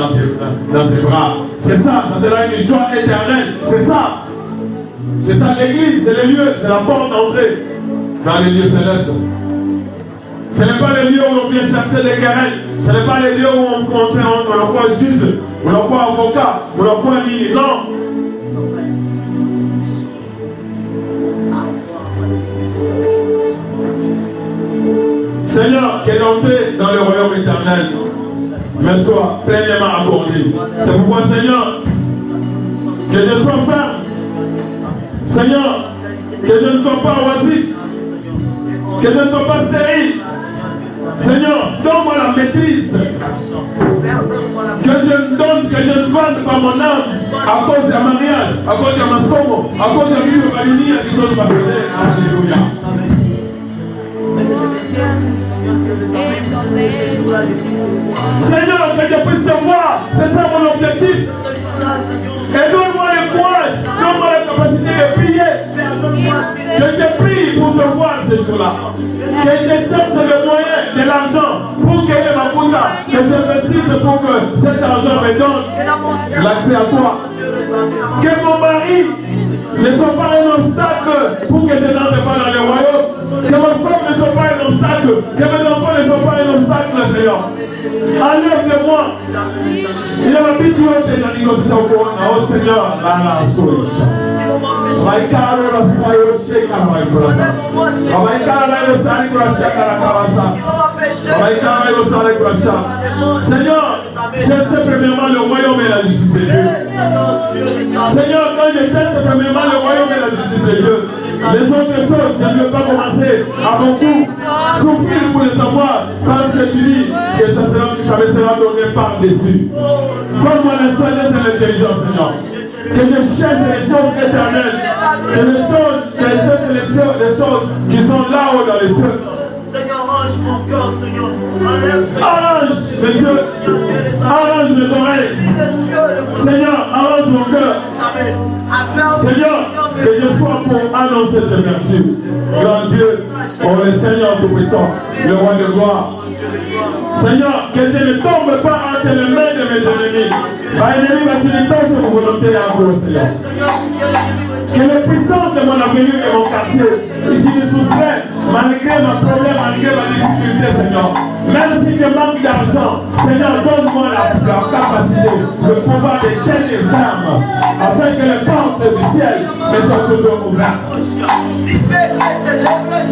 dans ses bras. C'est ça, ça sera une joie éternelle. C'est ça. C'est ça l'église, c'est le lieu, c'est la porte d'entrée dans les lieux célestes. Ce n'est pas le lieu où on vient chercher des querelles. Ce n'est pas le lieu où on croit juge, on croit avocat, on croit ministre. Non. Seigneur, qu'elle entre dans le royaume éternel, mais soit pleinement accordé. C'est pourquoi, Seigneur, que je sois ferme. Seigneur, que je ne sois pas oisif. Que je ne sois pas stérile. Seigneur, donne-moi la maîtrise. Que je ne vende pas mon âme à cause d'un mariage, à cause d'un maçon, à cause d'un livre de lumière qui sont passagers. Alléluia. Seigneur, que je puisse te voir, c'est ça mon objectif. Et donne-moi le courage, donne-moi la capacité de prier. Que je prie pour te voir ce jour-là. Que je cherche le moyen de l'argent pour que ma compta, que j'investisse pour que cet argent me donne l'accès à toi. Que mon mari ne soit pas un obstacle pour que je n'entre pas dans le royaume. Que ma femme ne soit pas un obstacle. Que mes enfants ne soient pas un obstacle, Seigneur. Enlève de moi. Il y a ma petite honte dans l'égociation pour oh Seigneur, la solution. Seigneur, je sais premièrement le royaume et la justice de Dieu. Seigneur, quand je cherche premièrement le royaume et la justice de Dieu, les autres choses, je ne veux pas commencer à beaucoup souffrir pour les savoir, parce que tu dis que ça me sera donné par-dessus. Donne-moi la sagesse et l'intelligence, Seigneur. Que je cherche les choses éternelles, que les choses qui sont là-haut dans les cieux. Seigneur, arrange mon cœur, Seigneur. Arrange mes yeux. Arrange mes oreilles. Seigneur, arrange mon cœur. Seigneur, que je sois pour annoncer tes vertus. Grand Dieu, oh le Seigneur Tout-Puissant, le roi de gloire. Seigneur, que je ne tombe pas entre les mains de mes ennemis. Ma ennemi va se détendre sur mon volonté à vous, Seigneur. Que les puissances de mon avenir et mon quartier, ici me soustraient, malgré mon problème, malgré ma difficulté, Seigneur. Même si je manque d'argent, Seigneur, donne-moi la capacité, le pouvoir d'éteindre les âmes, afin que les portes du ciel me soient toujours ouvertes.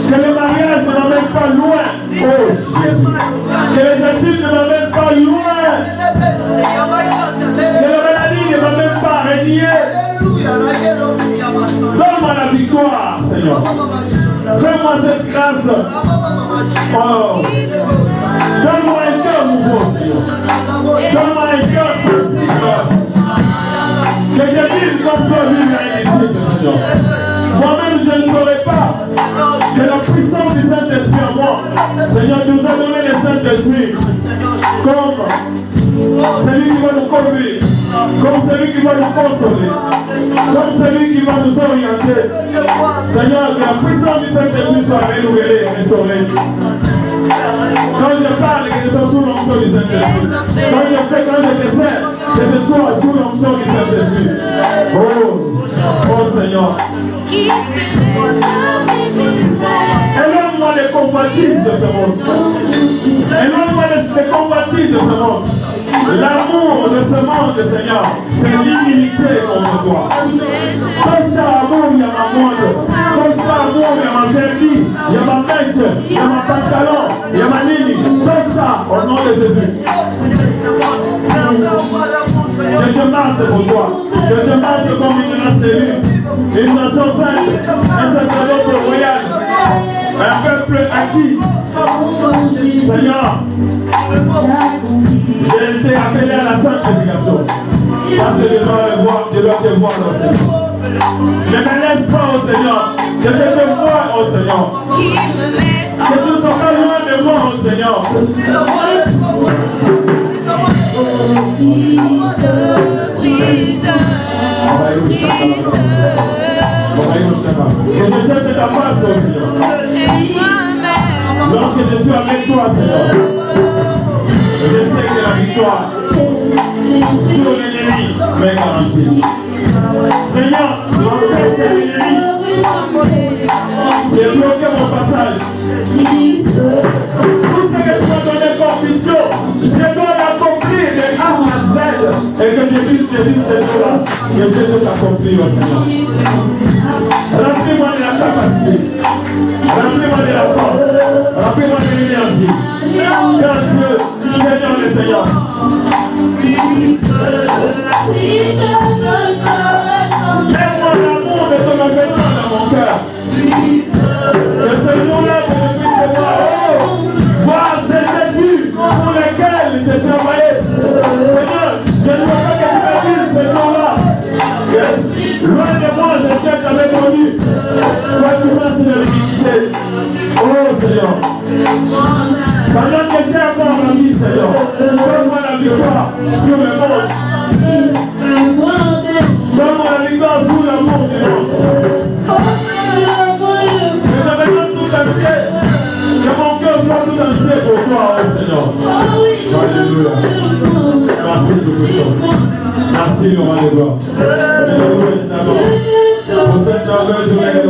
Que le mariage ne m'amène pas loin, oh Jésus. Que les études ne m'amènent pas loin. Que la maladie ne m'amène pas à régner. Donne-moi la victoire, Seigneur. Fais-moi cette grâce. Oh. Donne-moi un cœur nouveau, Seigneur. Donne-moi un cœur sensible. Que je vive comme toi vivre ici, Seigneur. Moi-même, je ne saurais pas que la puissance du Saint-Esprit en moi, Seigneur, va nous conduire, comme celui qui va nous consoler, comme celui qui va nous orienter. Seigneur, que la puissance du Saint-Esprit soit renouvelée et restaurée. Quand je parle, que ce soit sous l'onction du Saint-Esprit. Quand je fais, quand je dessert, que ce soit sous l'onction du Saint-Esprit. Oh Seigneur. Éloigne-moi les compatisses de ce monde. Éloigne-moi les compatisses de ce monde. L'amour de ce monde, Seigneur, c'est l'humilité contre toi. Comme ça, amour, il y a ma moindre. Comme ça, amour, il y a ma verbi, il y a ma pêche, il y a ma pantalon, il y a ma ligne. Comme ça, au nom de Jésus. Je te marche pour toi. Je te marche comme une race élue, une nation sainte, un sacerdoce royal, un peuple acquis. Seigneur, j'ai été appelé à la sanctification. Parce que je dois te voir dans ce monde. Je me laisse pas au Seigneur. Que je te vois au Seigneur. Que tu ne sois pas loin de moi au Seigneur. Que je cesse ta face au Seigneur. Lorsque je suis avec toi, Seigneur, je sais que la victoire sur l'ennemi m'est garantie. Seigneur, l'empêche de l'ennemi de bloquer mon passage. Tout ce que tu m'as donné comme mission, je dois l'accomplir de A à Z. Et que je puisse te dire ce jour-là que je dois t'accomplir, Seigneur. Remplis-moi de la capacité. Remplis-moi de la force. Remplis-moi de l'énergie. Car Dieu, Seigneur le Seigneur. Mets-moi l'amour de ton avènement dans mon cœur. Que ce jour-là, que je puisse voir ce Jésus pour lequel j'ai travaillé. Seigneur, je ne veux pas que tu me dises ce jour-là. Loin de moi, je t'ai jamais connu. Toi, tu marches de l'humilité. Oh Seigneur. Pendant que j'ai encore la vie, Seigneur, donne-moi la victoire sur le monde. Donne-moi la victoire sur l'amour du monde. Que je demande tout entier. Que mon cœur soit tout entier pour toi, oh Seigneur. Alléluia. Merci Tout-Puissant. Merci le roi des gloires. Pour cette journée de